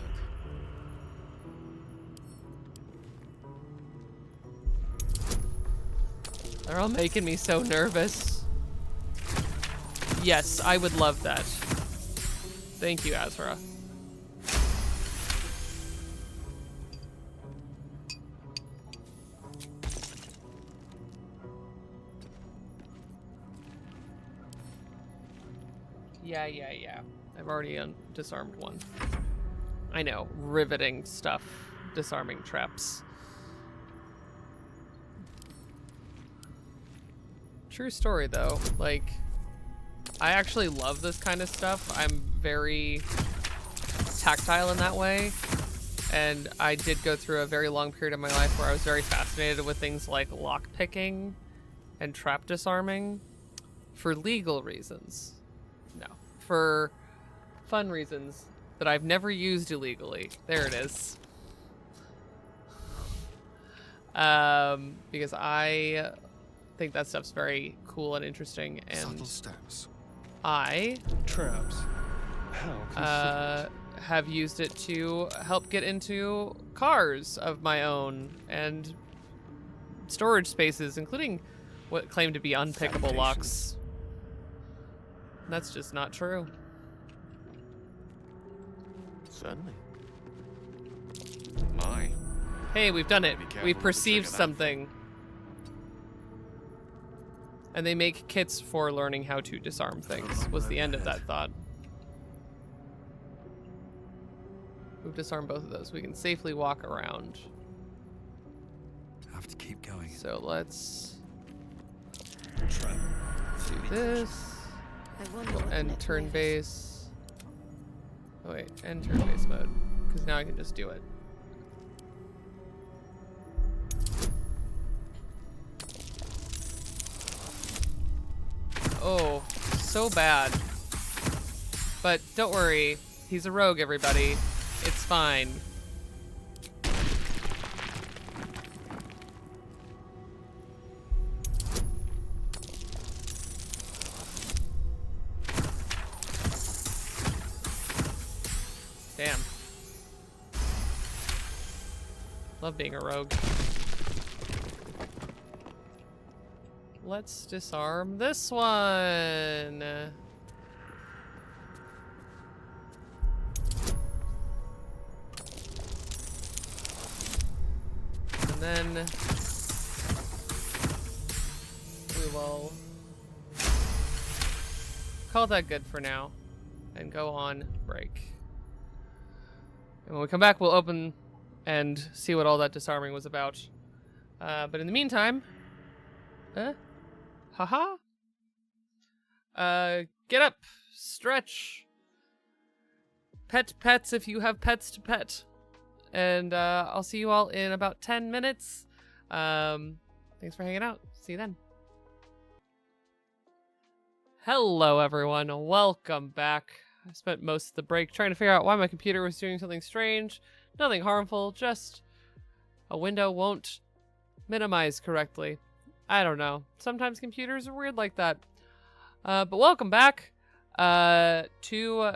They're all making me so nervous. Yes, I would love that. Thank you, Azra. Yeah. I've already disarmed one. I know, riveting stuff. Disarming traps. True story, though. Like, I actually love this kind of stuff. I'm very tactile in that way. And I did go through a very long period of my life where I was very fascinated with things like lockpicking and trap disarming for legal reasons. No, for fun reasons that I've never used illegally. There it is. Because I think that stuff's very cool and interesting, and Subtle steps. I Traps. How considerate. have used it to help get into cars of my own and storage spaces, including what claim to be unpickable locks. That's just not true. Certainly. My. Hey, we've done it. Be careful We've with the perceived trigger that something. And they make kits for learning how to disarm things, was the end of that thought. We've disarmed both of those. We can safely walk around. Have to keep going. So let's Trap. Do this. I wonder We'll what end next turn move is. base. Oh wait, end turn base mode. Because now I can just do it. Oh, so bad. But don't worry, he's a rogue, everybody. It's fine. Damn. Love being a rogue. Let's disarm this one. And then we will call that good for now and go on break. And when we come back, we'll open and see what all that disarming was about. But in the meantime, haha. Get up, stretch, pet pets if you have pets to pet. And I'll see you all in about 10 minutes. Thanks for hanging out. See you then. Hello, everyone. Welcome back. I spent most of the break trying to figure out why my computer was doing something strange. Nothing harmful, just a window won't minimize correctly. I don't know. Sometimes computers are weird like that. But welcome back to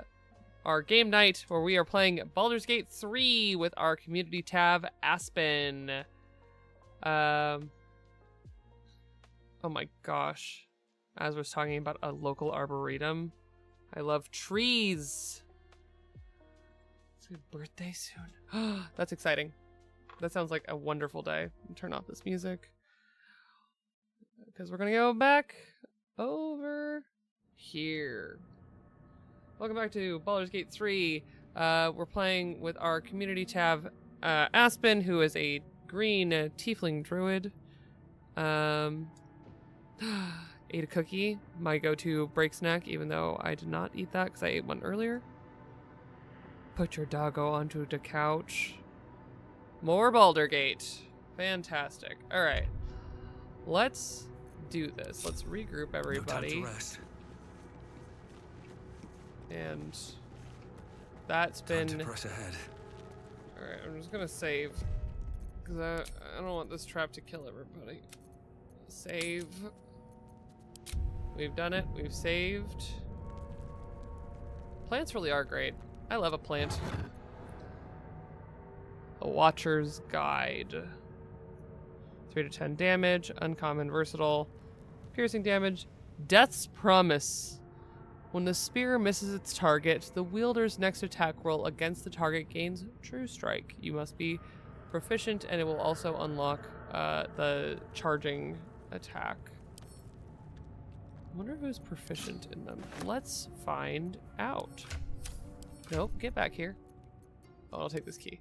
our game night where we are playing Baldur's Gate 3 with our community tab, Aspen. Oh my gosh. As I was talking about a local arboretum. I love trees. It's your birthday soon. That's exciting. That sounds like a wonderful day. Turn off this music. Because we're going to go back over here. Welcome back to Baldur's Gate 3. We're playing with our community tab, Aspen, who is a green tiefling druid. Ate a cookie, my go-to break snack, even though I did not eat that because I ate one earlier. Put your doggo onto the couch. More Baldur Gate. Fantastic. All right. Let's do this. Let's regroup everybody. No time to rest. And that's Time been... to press ahead. All right, I'm just going to save because I don't want this trap to kill everybody. Save. We've done it. We've saved. Plants really are great. I love a plant. A Watcher's Guide. 3 to 10 damage. Uncommon, versatile. Piercing damage. Death's Promise. When the spear misses its target, the wielder's next attack roll against the target gains True Strike. You must be proficient, and it will also unlock the charging attack. I wonder who's proficient in them. Let's find out. Nope, get back here. Oh, I'll take this key.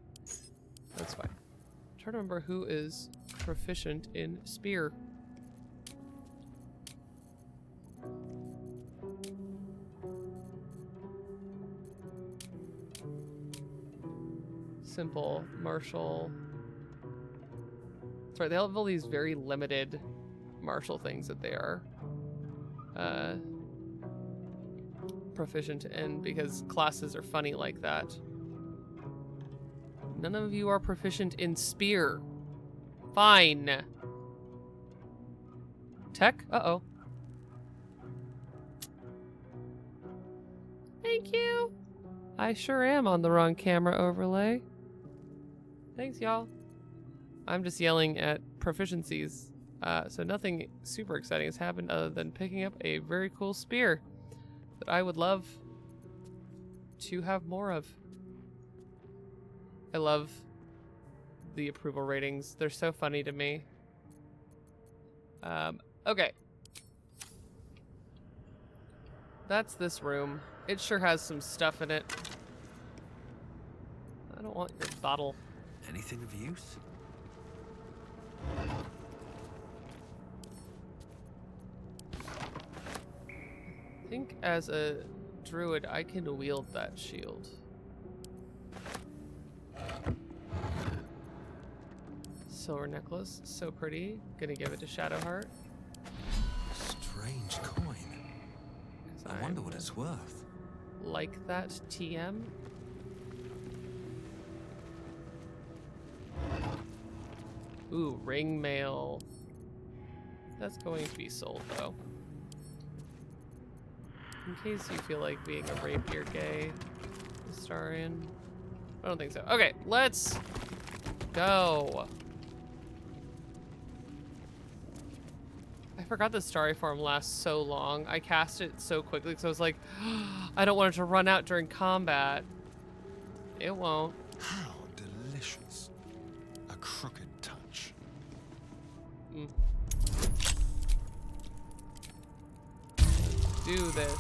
That's fine. I'm trying to remember who is proficient in spear. Simple, martial. Sorry, they have all these very limited martial things that they are proficient in because classes are funny like that. None of you are proficient in spear. Fine. Tech? Uh-oh. Thank you. I sure am on the wrong camera overlay. Thanks, y'all. I'm just yelling at proficiencies. So nothing super exciting has happened other than picking up a very cool spear that I would love to have more of. I love the approval ratings. They're so funny to me. Okay. That's this room. It sure has some stuff in it. I don't want your bottle. Anything of use? think as a druid, I can wield that shield. Silver necklace, so pretty. Gonna give it to Shadowheart. Strange coin. I wonder what it's worth. Like that TM. Ooh, ring mail. That's going to be sold though. In case you feel like being a rapier gay Astarian. I don't think so. Okay, let's go. I forgot the starry form lasts so long. I cast it so quickly because I was like, I don't want it to run out during combat. It won't. How delicious. A crooked touch. Mm. Do this.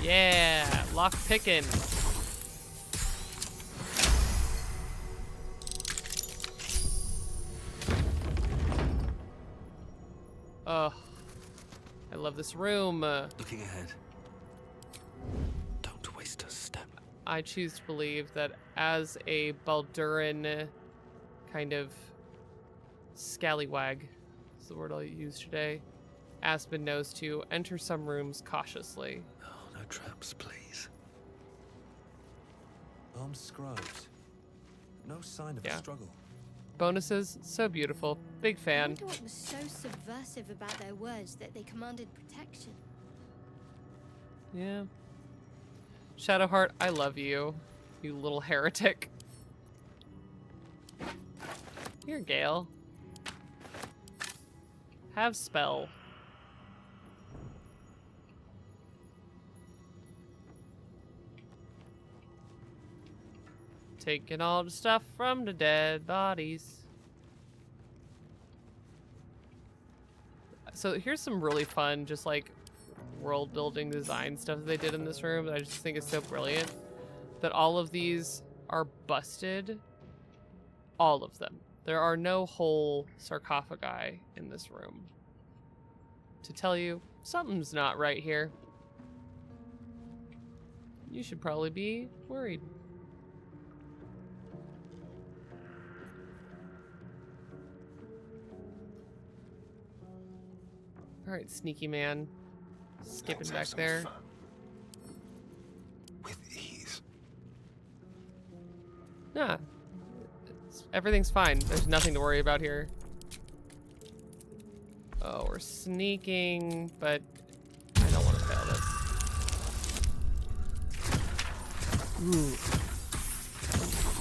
Yeah, lock picking. Ugh. I love this room. Looking ahead. Don't waste a step. I choose to believe that as a Balduran kind of scallywag, is the word I'll use today, Aspen knows to enter some rooms cautiously. Oh, no traps, please. Armed scribes. No sign of a struggle. Bonuses, so beautiful. Big I fan. wonder what was so subversive about their words that they commanded protection. Yeah. Shadowheart, I love you, you little heretic. Here, Gale. Have spell. Taking all the stuff from the dead bodies. So here's some really fun, just like world building design stuff that they did in this room that I just think is so brilliant. That all of these are busted. All of them. There are no whole sarcophagi in this room. To tell you, something's not right here. You should probably be worried. Alright, sneaky man. Skipping back there. With ease. Nah. Everything's fine. There's nothing to worry about here. Oh, we're sneaking, but I don't want to fail this.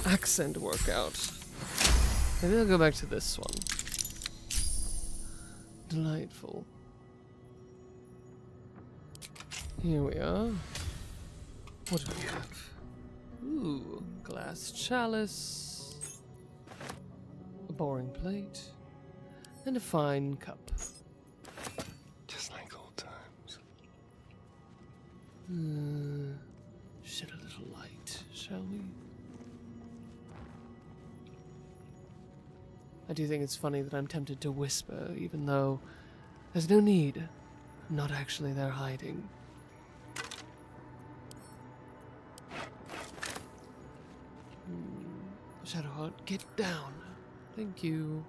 Ooh. Accent workout. Maybe I'll go back to this one. Delightful. Here we are. What do we have? Ooh, glass chalice, a boring plate, and a fine cup. Just like old times. Shed a little light, shall we? I do think it's funny that I'm tempted to whisper, even though there's no need. I'm not actually there hiding. Shadowheart, get down. Thank you.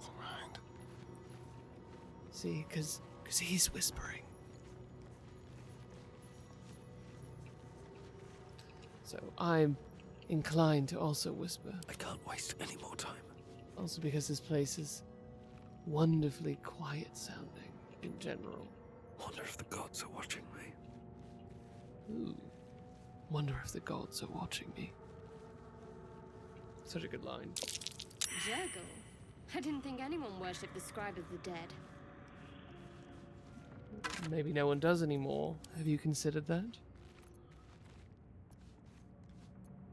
All right. See, because he's whispering. So I'm inclined to also whisper. I can't waste any more time. Also because this place is wonderfully quiet sounding in general. Wonder if the gods are watching me. Ooh. Wonder if the gods are watching me. Such a good line. Jurgle? I didn't think anyone worshipped the scribe of the dead. Maybe no one does anymore. Have you considered that?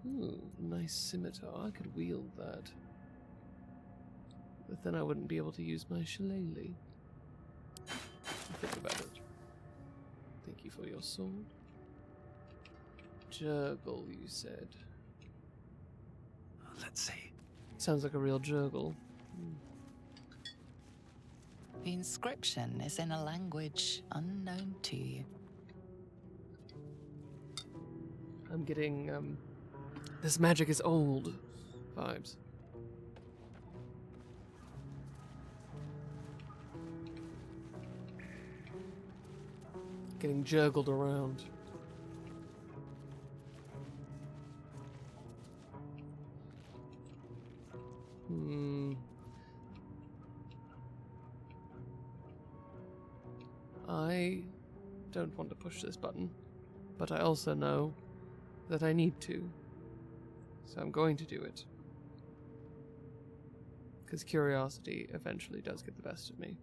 Ooh, nice scimitar. I could wield that. But then I wouldn't be able to use my shillelagh. Think about it. Thank you for your sword. Jurgle, you said. Let's see. Sounds like a real jurgle. The inscription is in a language unknown to you. I'm getting, this magic is old vibes. Getting juggled around. I don't want to push this button, but I also know that I need to. So I'm going to do it. Because curiosity eventually does get the best of me.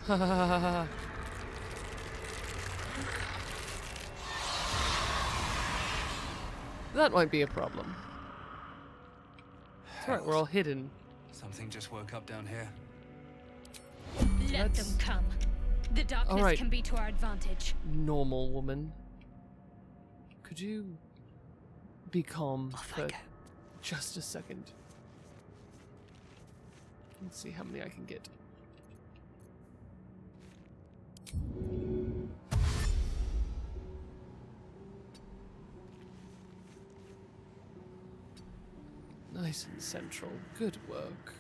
Ha ha ha ha ha. That might be a problem. It's alright, we're all hidden. Something just woke up down here. Let them come. The darkness can be to our advantage. Normal woman. Could you be calm for just a second? Let's see how many I can get. Nice and central. Good work.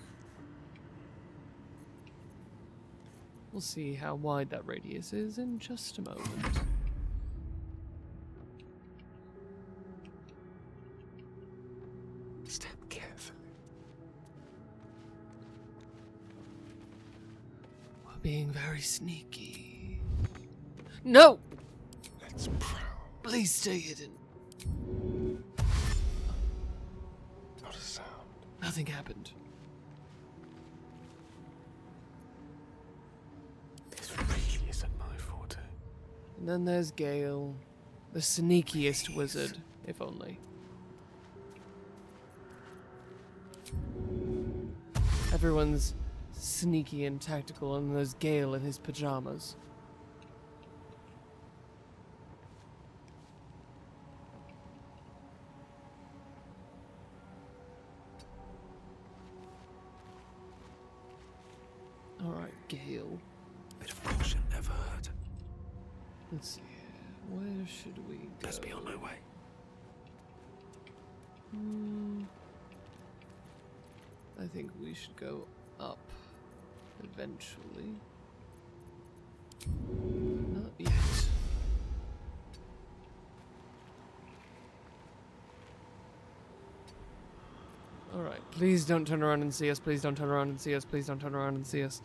We'll see how wide that radius is in just a moment. Step carefully. We're being very sneaky. No! Let's prowl. Please stay hidden. Not a sound. Nothing happened. This really isn't my forte. And then there's Gale, the sneakiest wizard, if only. Everyone's sneaky and tactical, and there's Gale in his pajamas. Alright, Gale. Bit of caution never hurt. Let's see here. Where should we go? Best be on my way. I think we should go up eventually. Not yet. Alright, please don't turn around and see us. Please don't turn around and see us. Please don't turn around and see us.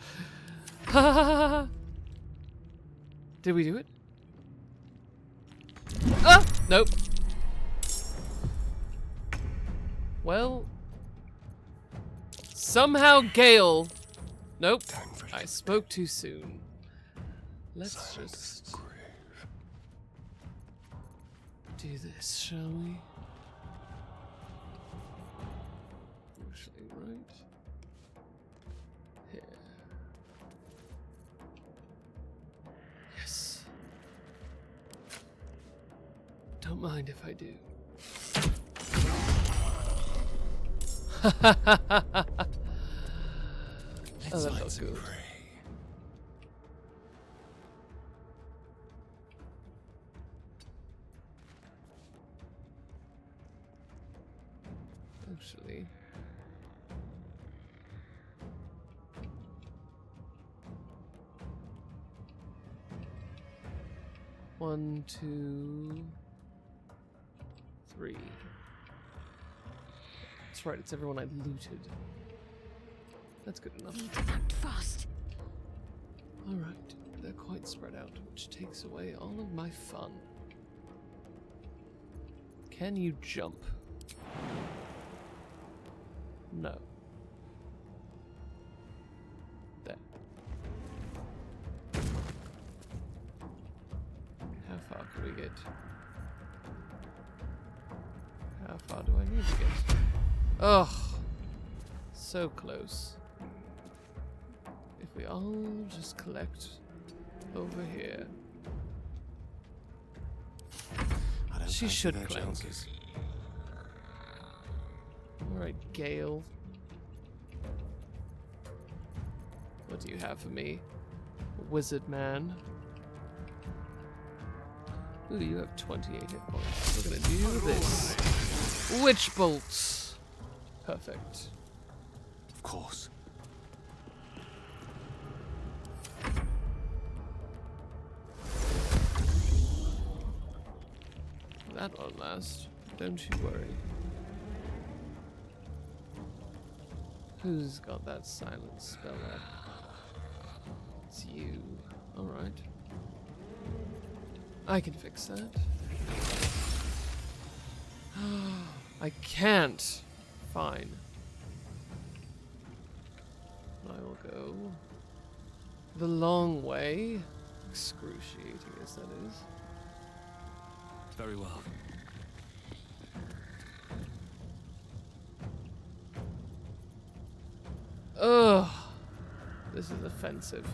Ha ha ha ha! Did we do it? Ah! Nope. Well, somehow Gale. Nope. I spoke too soon. Let's just do this, shall we? Actually, right here. Yes. Don't mind if I do. Oh, that felt good. Actually, one, two, three. That's right, it's everyone I looted. That's good enough. Need to act fast. Alright, they're quite spread out, which takes away all of my fun. Can you jump? No. There. How far can we get? How far do I need to get? Ugh. So close. If we all just collect over here. I don't She fancy should their cleanse. chances. Alright, Gale. What do you have for me? Wizard man. Ooh, you have 28 hit points. We're gonna do this. Witch bolts. Perfect. Of course. That won't last. Don't you worry. Who's got that silent spell up? It's you. Alright. I can fix that. I can't. Fine. I will go the long way. Excruciating as that is. Very well. Ugh. This is offensive.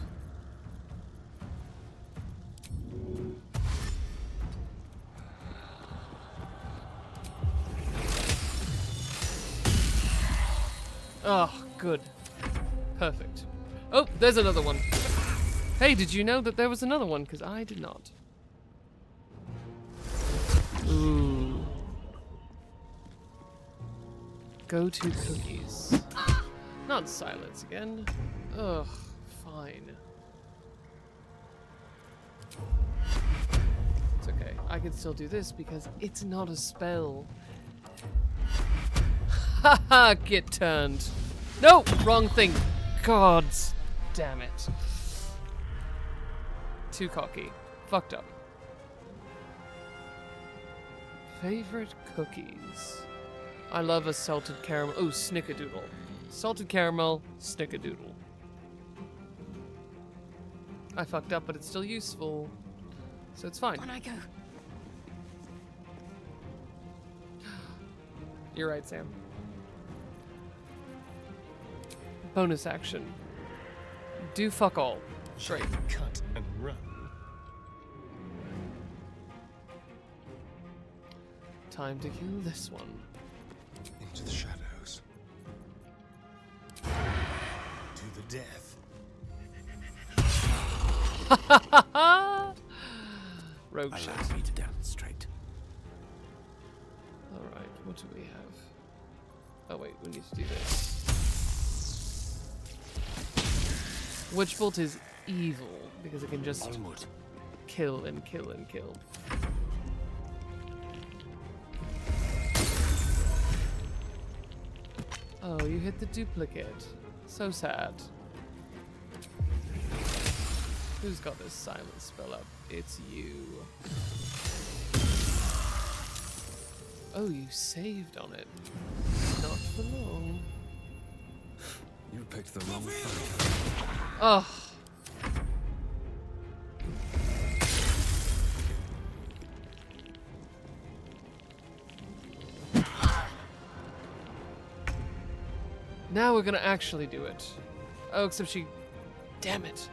Oh, good. Perfect. Oh, there's another one. Hey, did you know that there was another one? Because I did not. Ooh. Go-to cookies. Not silence again. Ugh, fine. It's okay. I can still do this because it's not a spell. Haha, get turned. No, wrong thing. God damn it. Too cocky. Fucked up. Favorite cookies. I love a salted caramel. Oh, snickerdoodle. Salted caramel, snickerdoodle. I fucked up, but it's still useful. So it's fine. On I go. You're right, Sam. Bonus action. Do fuck all. Straight. Cut and run. Time to kill this one. Into the shadows. To the death. Rogue shit. Allow me to demonstrate. Alright, what do we have? Oh wait, we need to do this. Witch Bolt is evil because it can just Onward. kill and kill and kill. Oh, you hit the duplicate. So sad. Who's got this silent spell up? It's you. Oh, you saved on it. Not for long. You picked the wrong fight. Ugh. Now we're gonna actually do it. Oh, except she... Damn it.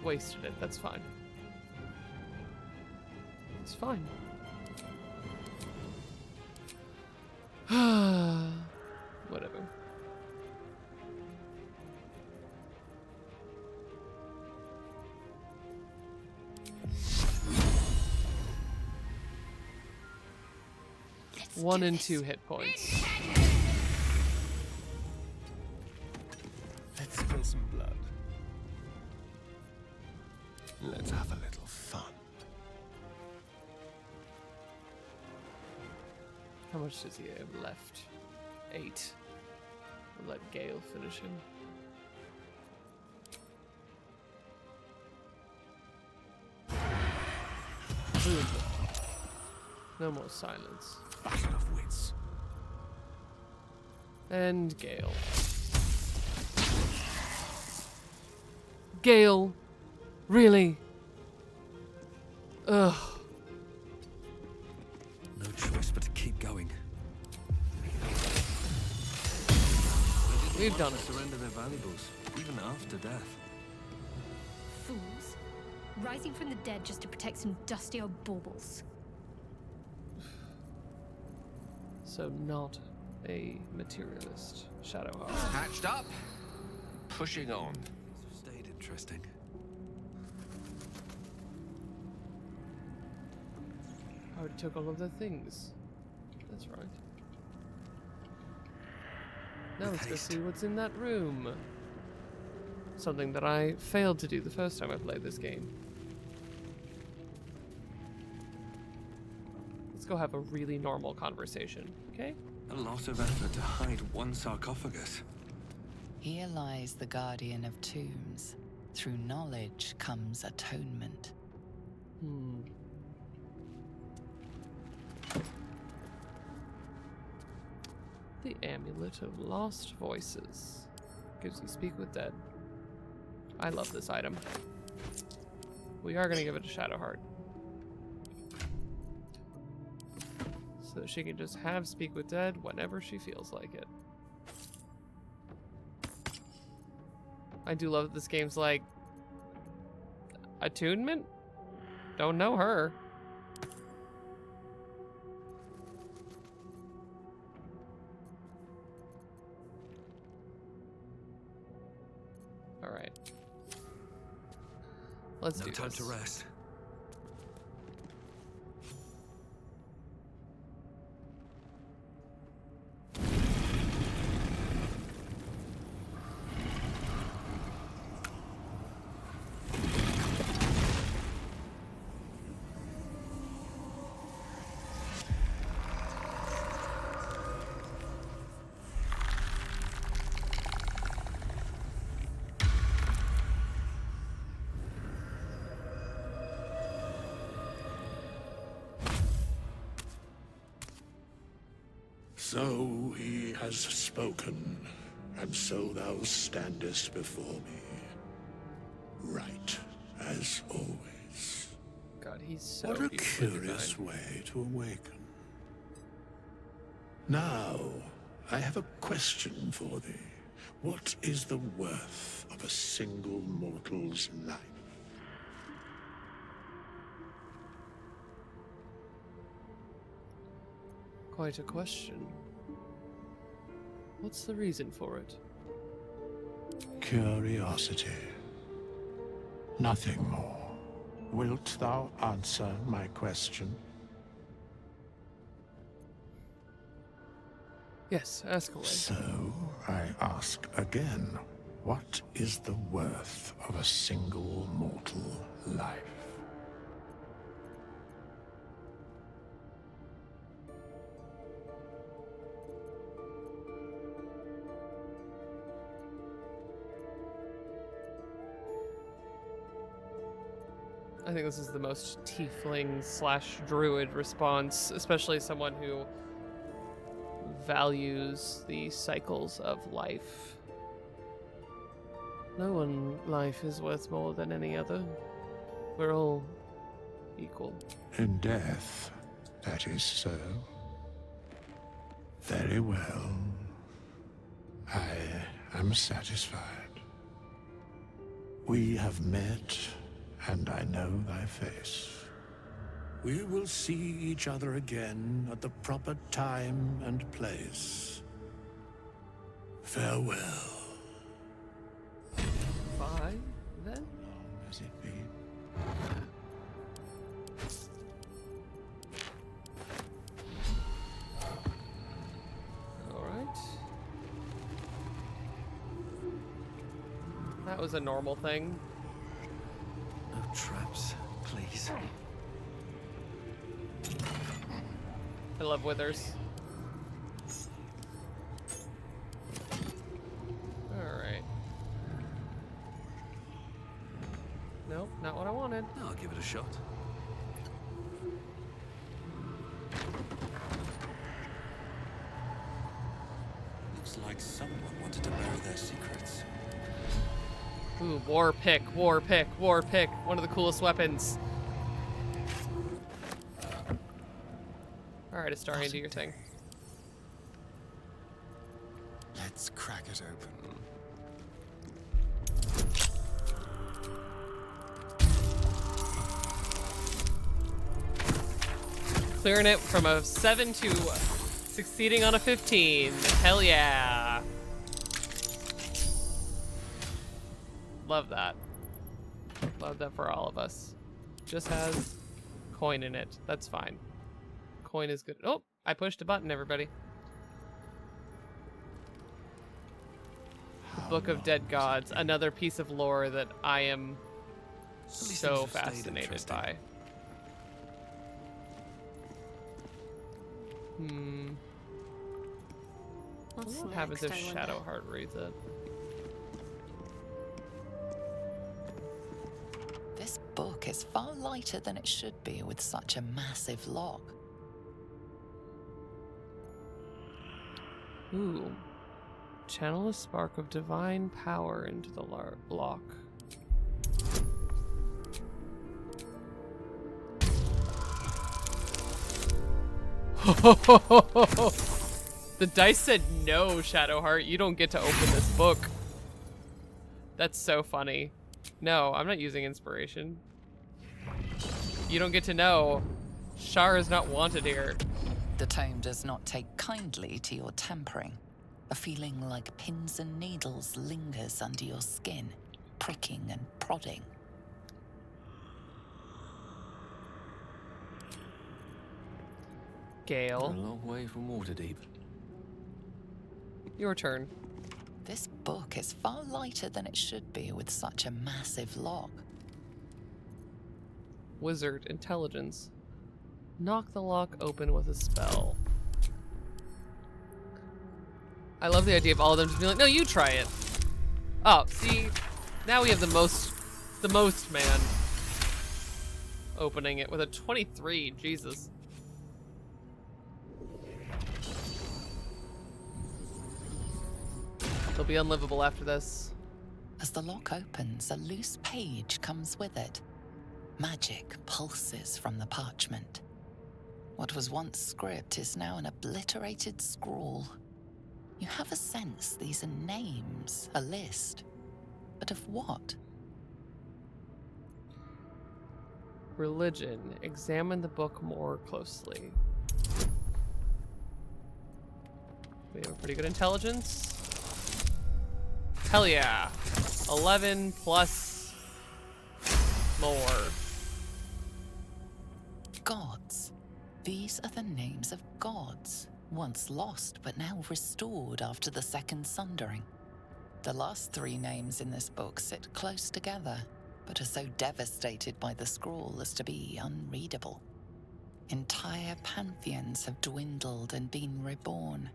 Wasted it. That's fine. It's fine. Whatever. Let's 1 do and this. 2 hit points. Let's spill some blood. Let's have a little fun. How much does he have left? 8. We'll let Gale finish him. Boom. No more silence. Battle of wits. And Gale. Gale. Really? Ugh. No choice but to keep going. We've done it. Surrender their valuables, even after death. Fools. Rising from the dead just to protect some dusty old baubles. So not A materialist. Shadowhawk. Hatched up, pushing on. Stayed interesting. I already took all of the things. That's right. Now let's go see what's in that room. Something that I failed to do the first time I played this game. Let's go have a really normal conversation, okay? A lot of effort to hide one sarcophagus. Here lies the guardian of tombs. Through knowledge comes atonement. The Amulet of Lost Voices. Gives you speak with dead. I love this item. We are going to give it a Shadow Heart. So that she can just have speak with dead whenever she feels like it. I do love that this game's like... Attunement? Don't know her. Alright. Let's do No time this. to rest. So he has spoken, and so thou standest before me, right as always. God, he's so What a beautifully curious designed. way to awaken. Now, I have a question for thee. What is the worth of a single mortal's life? Quite a question. What's the reason for it? Curiosity. Nothing more. Wilt thou answer my question? Yes, ask away. So, I ask again, what is the worth of a single mortal life? I think this is the most tiefling / druid response, especially someone who values the cycles of life. No one life is worth more than any other. We're all equal. In death, that is so. Very well. I am satisfied. We have met, and I know thy face. We will see each other again at the proper time and place. Farewell. Bye, then? Long as it be. Alright. That was a normal thing. No traps, please. I love withers. Alright. Nope, not what I wanted. I'll give it a shot. Looks like someone wanted to bury their secrets. Ooh, war pick, war pick, war pick. One of the coolest weapons. Alright, Astarion, do your thing. Let's crack it open. Clearing it from a 7 to Succeeding on a 15. Hell yeah. Love that. Love that for all of us. Just has coin in it. That's fine. Coin is good. Oh, I pushed a button, everybody. The Book of Dead Gods. Another piece of lore that I am so fascinated by. What happens if Shadowheart reads it? This book is far lighter than it should be with such a massive lock. Ooh. Channel a spark of divine power into the lock. The dice said no, Shadowheart. You don't get to open this book. That's so funny. No, I'm not using inspiration. You don't get to know. Shar is not wanted here. The tome does not take kindly to your tampering. A feeling like pins and needles lingers under your skin, pricking and prodding. Gale. A long way from Waterdeep. Your turn. This book is far lighter than it should be with such a massive lock. Wizard intelligence. Knock the lock open with a spell. I love the idea of all of them just being like, no, you try it. Oh, see, now we have the most man opening it with a 23. Jesus. It'll be unlivable after this. As the lock opens, a loose page comes with it. Magic pulses from the parchment. What was once script is now an obliterated scrawl. You have a sense these are names, a list. But of what? Religion. Examine the book more closely. We have a pretty good intelligence. Hell yeah. 11 plus more. Gods. These are the names of gods, once lost but now restored after the Second Sundering. The last three names in this book sit close together, but are so devastated by the scroll as to be unreadable. Entire pantheons have dwindled and been reborn,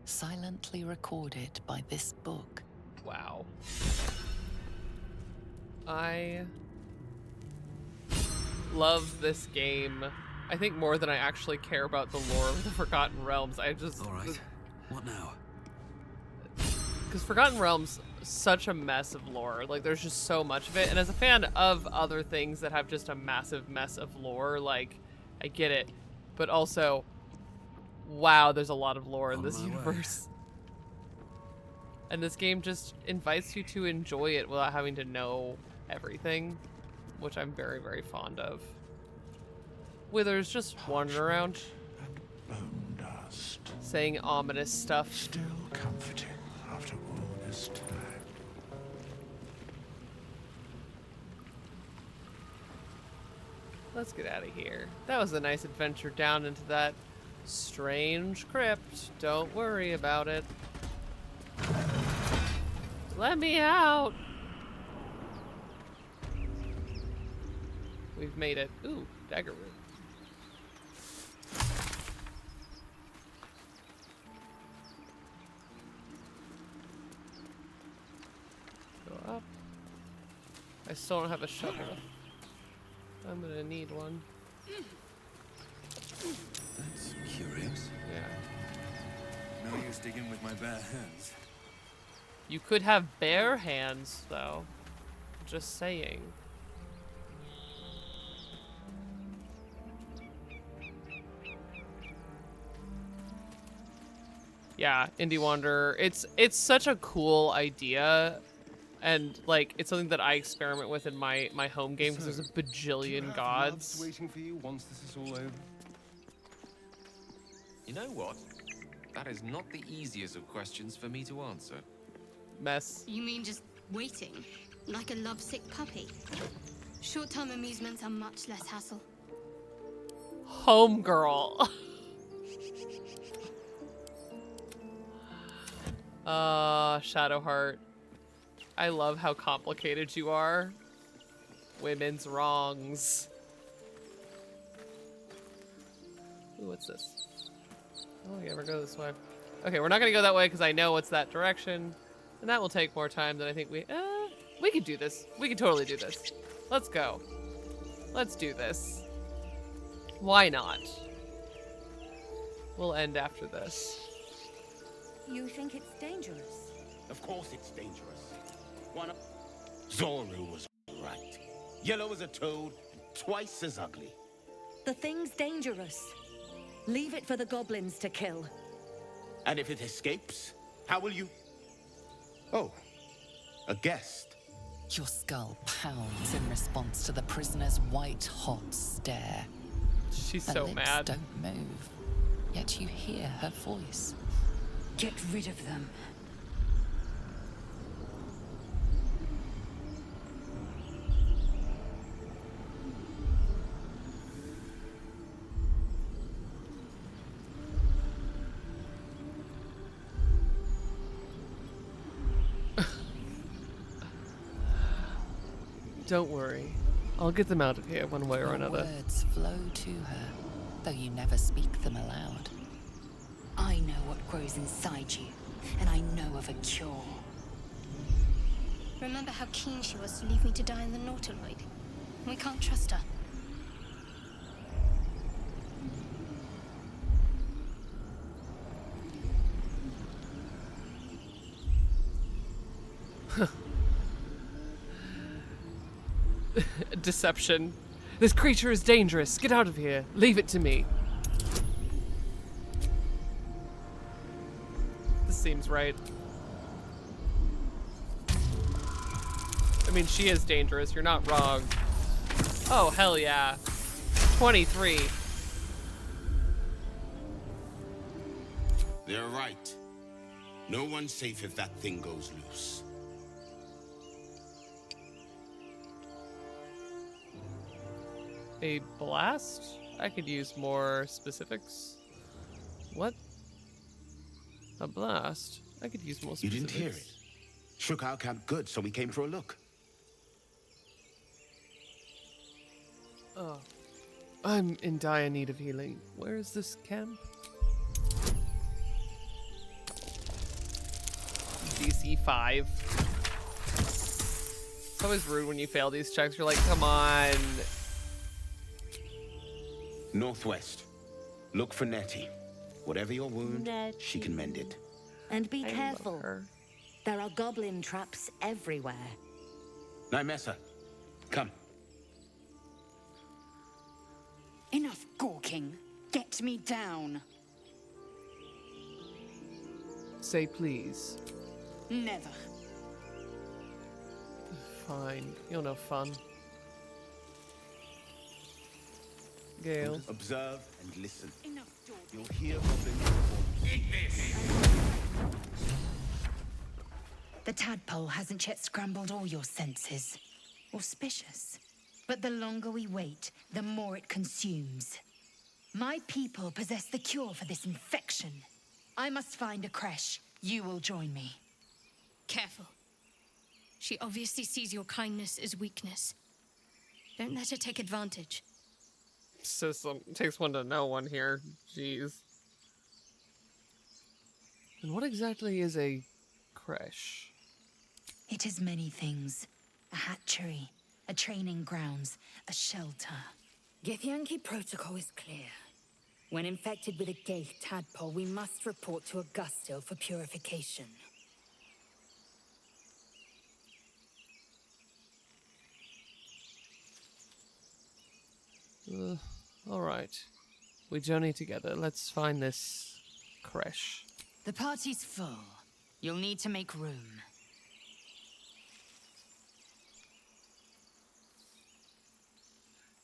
silently recorded by this book. Wow. I love this game. I think more than I actually care about the lore of the Forgotten Realms. I just... Alright, what now? Because Forgotten Realms, such a mess of lore. Like, there's just so much of it. And as a fan of other things that have just a massive mess of lore, like, I get it. But also, wow, there's a lot of lore in this universe. And this game just invites you to enjoy it without having to know everything, which I'm very, very fond of. Withers just wandering around, Bone dust. saying ominous stuff. Still comforting after all this time. Let's get out of here. That was a nice adventure down into that strange crypt. Don't worry about it. Let me out! We've made it. Ooh, dagger room. Go up. I still don't have a shovel. I'm gonna need one. That's curious. Yeah. No use digging with my bare hands. You could have bare hands, though. Just saying. Yeah, Indie Wanderer. It's such a cool idea, and like it's something that I experiment with in my home game because there's a bajillion gods. Waiting for you once this is all over. You know what? That is not the easiest of questions for me to answer. Mess. You mean just waiting? Like a lovesick puppy? Short-term amusements are much less hassle. Homegirl. Shadowheart. I love how complicated you are. Women's wrongs. Ooh, what's this? Oh, you ever go this way? Okay, we're not gonna go that way because I know it's that direction. And that will take more time than I think we could do this. We could totally do this. Let's go. Let's do this. Why not? We'll end after this. You think it's dangerous? Of course it's dangerous. Zoru was right. Yellow as a toad, and twice as ugly. The thing's dangerous. Leave it for the goblins to kill. And if it escapes, how will you... Oh, a guest. Your skull pounds in response to the prisoner's white-hot stare. She's Her so lips mad. don't move, yet you hear her voice. Get rid of them. Don't worry. I'll get them out of here one way or Your another. words flow to her, though you never speak them aloud. I know what grows inside you, and I know of a cure. Remember how keen she was to leave me to die in the Nautiloid? We can't trust her. Deception. This creature is dangerous. Get out of here. Leave it to me. This seems right. I mean, she is dangerous. You're not wrong. Oh, hell yeah. 23. They're right. No one's safe if that thing goes loose. A blast? I could use more specifics. What? A blast? I could use more You specifics. didn't hear it. Shook our camp good, so we came for a look. Oh. I'm in dire need of healing. Where is this camp? DC 5. It's always rude when you fail these checks. You're like, come on. Northwest. Look for Nettie. Whatever your wound, she can mend it. And be I love careful. her. There are goblin traps everywhere. Nymessa, come. Enough gawking. Get me down. Say please. Never. Fine. You're no fun. Gale. Observe and listen. Enough talk. You'll hear goblin The tadpole hasn't yet scrambled all your senses. Auspicious. But the longer we wait, the more it consumes. My people possess the cure for this infection. I must find a creche. You will join me. Careful. She obviously sees your kindness as weakness. Don't let her take advantage. Takes one to know one here. Jeez. And what exactly is a creche? It is many things. A hatchery, a training grounds, a shelter. Githyanki protocol is clear. When infected with a Gaith tadpole, we must report to Augustil for purification. All right. We journey together. Let's find this creche. The party's full. You'll need to make room.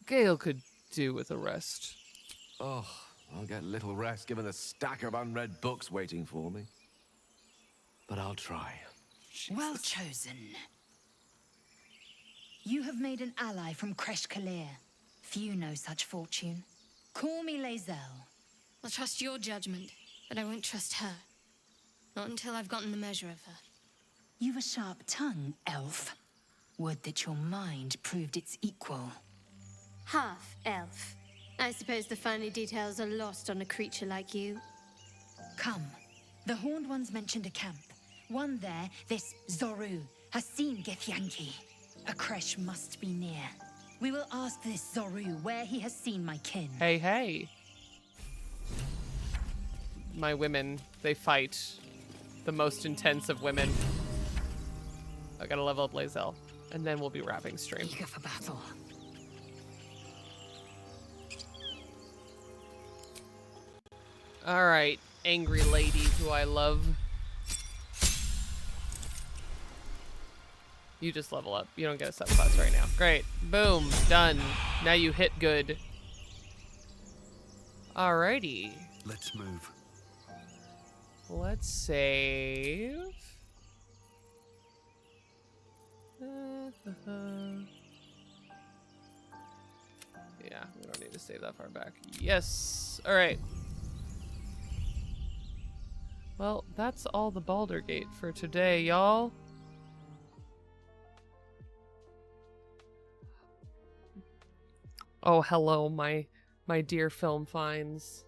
Gale could do with a rest. Oh, I'll get little rest given the stack of unread books waiting for me. But I'll try. Well chosen. You have made an ally from Kresh Kalir. Few know such fortune. Call me Lae'zel. I'll trust your judgment, but I won't trust her. Not until I've gotten the measure of her. You've a sharp tongue, elf. Would that your mind proved its equal. Half elf. I suppose the finer details are lost on a creature like you. Come. The Horned Ones mentioned a camp. One there, this Zoru, has seen Githyanki. A Kresh must be near. We will ask this Zoru where he has seen my kin. Hey, hey. My women, they fight. The most intense of women. I gotta level up Lae'zel, and then we'll be wrapping stream. Eager for battle. Alright, angry lady who I love. You just level up. You don't get a subclass right now. Great. Boom. Done. Now you hit good. Alrighty. Let's move. Let's save. Yeah, we don't need to save that far back. Yes. Alright. Well, that's all the Baldur Gate for today, y'all. Oh, hello, my dear film finds.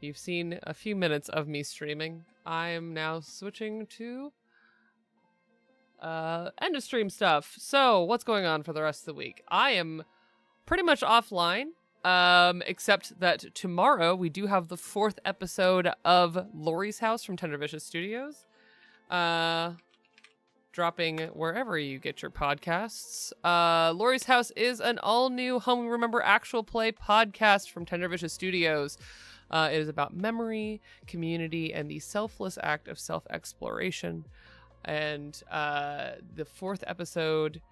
You've seen a few minutes of me streaming. I am now switching to end of stream stuff. So, what's going on for the rest of the week? I am pretty much offline, except that tomorrow we do have the 4th episode of Lori's House from Tender Vicious Studios. Dropping wherever you get your podcasts. Lori's House is an all-new Home We Remember actual play podcast from Tender Vicious Studios. It is about memory, community, and the selfless act of self-exploration. And the 4th episode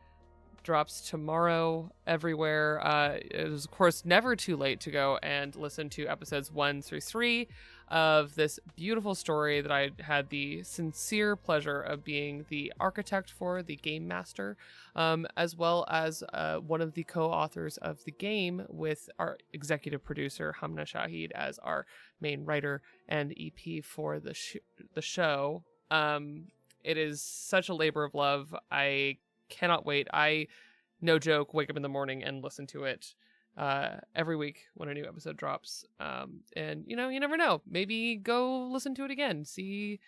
drops tomorrow everywhere. It is, of course, never too late to go and listen to episodes 1 through 3 of this beautiful story that I had the sincere pleasure of being the architect for, the game master, as well as one of the co-authors of the game with our executive producer, Hamna Shahid, as our main writer and EP for the show. It is such a labor of love. I cannot wait. I, no joke, wake up in the morning and listen to it every week when a new episode drops. And you know, you never know. Maybe go listen to it again. See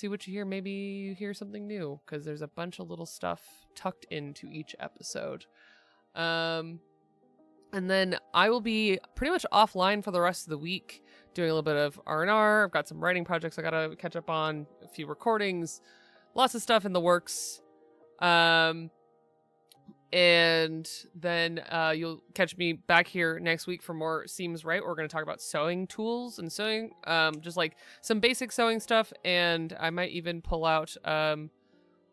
what you hear. Maybe you hear something new, because there's a bunch of little stuff tucked into each episode. And then I will be pretty much offline for the rest of the week, doing a little bit of R&R. I've got some writing projects I gotta catch up on, a few recordings, lots of stuff in the works. And then you'll catch me back here next week for more Seems Right. We're going to talk about sewing tools and sewing, just like some basic sewing stuff. And I might even pull out a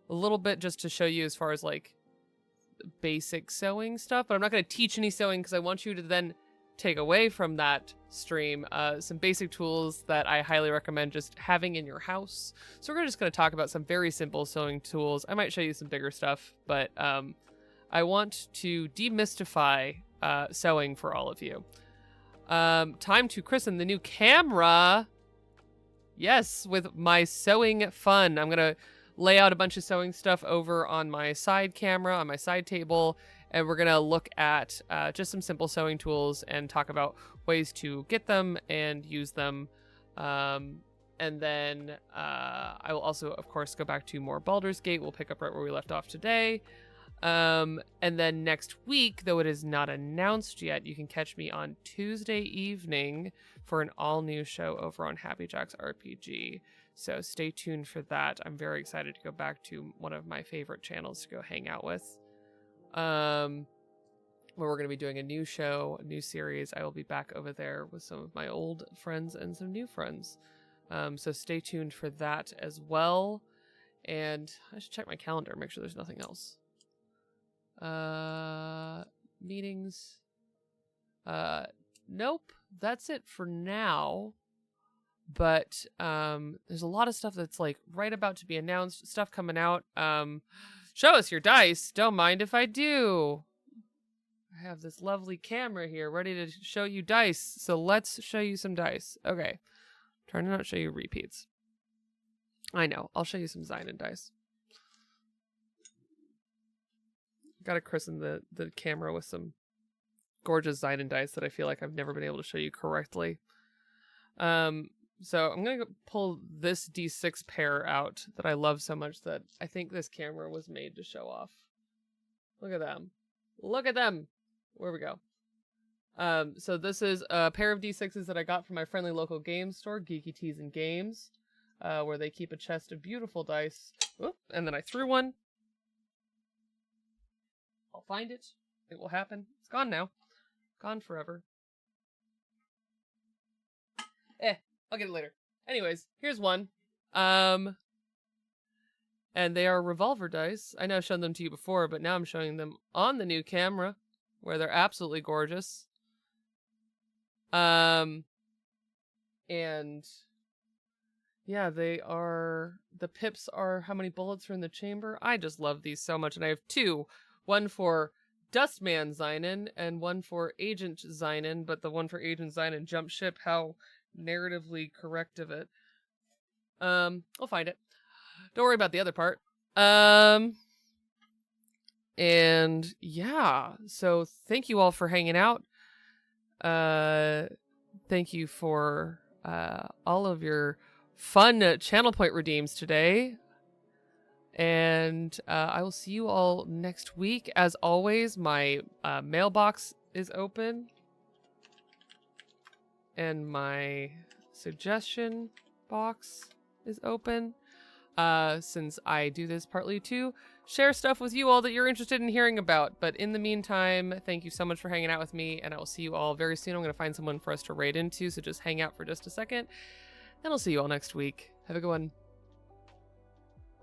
little bit just to show you as far as like basic sewing stuff. But I'm not going to teach any sewing because I want you to then take away from that stream some basic tools that I highly recommend just having in your house. So we're just going to talk about some very simple sewing tools. I might show you some bigger stuff, but I want to demystify sewing for all of you. Time to christen the new camera. Yes, with my sewing fun. I'm going to lay out a bunch of sewing stuff over on my side camera, on my side table, and we're going to look at just some simple sewing tools and talk about ways to get them and use them. And then I will also, of course, go back to more Baldur's Gate. We'll pick up right where we left off today. And then next week, though it is not announced yet, you can catch me on Tuesday evening for an all-new show over on Happy Jack's RPG. So stay tuned for that. I'm very excited to go back to one of my favorite channels to go hang out with. Where we're going to be doing a new show, a new series. I will be back over there with some of my old friends and some new friends. So stay tuned for that as well. And I should check my calendar, make sure there's nothing else. Meetings. Nope, that's it for now. But there's a lot of stuff that's like right about to be announced, stuff coming out. Show us your dice. Don't mind if I do. I have this lovely camera here ready to show you dice. So let's show you some dice. Okay. Trying to not show you repeats. I know. I'll show you some Zynon dice. Gotta christen the camera with some gorgeous Zynon dice that I feel like I've never been able to show you correctly. So I'm going to pull this D6 pair out that I love so much that I think this camera was made to show off. Look at them. Look at them. Where we go. So this is a pair of D6s that I got from my friendly local game store, Geeky Teas and Games, where they keep a chest of beautiful dice. Oop, and then I threw one. I'll find it. It will happen. It's gone now. Gone forever. I'll get it later. Anyways, here's one. And they are revolver dice. I know I've shown them to you before, but now I'm showing them on the new camera, where they're absolutely gorgeous. And yeah, they are, the pips are how many bullets are in the chamber. I just love these so much. And I have two, one for Dustman Zynon and one for Agent Zynon, but the one for Agent Zynon jump ship, how narratively correct of it. I'll find it. Don't worry about the other part. And yeah, so thank you all for hanging out. Thank you for all of your fun channel point redeems today. And I will see you all next week. As always, my mailbox is open. And my suggestion box is open. Since I do this partly to share stuff with you all that you're interested in hearing about. But in the meantime, thank you so much for hanging out with me, and I will see you all very soon. I'm going to find someone for us to raid into, so just hang out for just a second. And I'll see you all next week. Have a good one.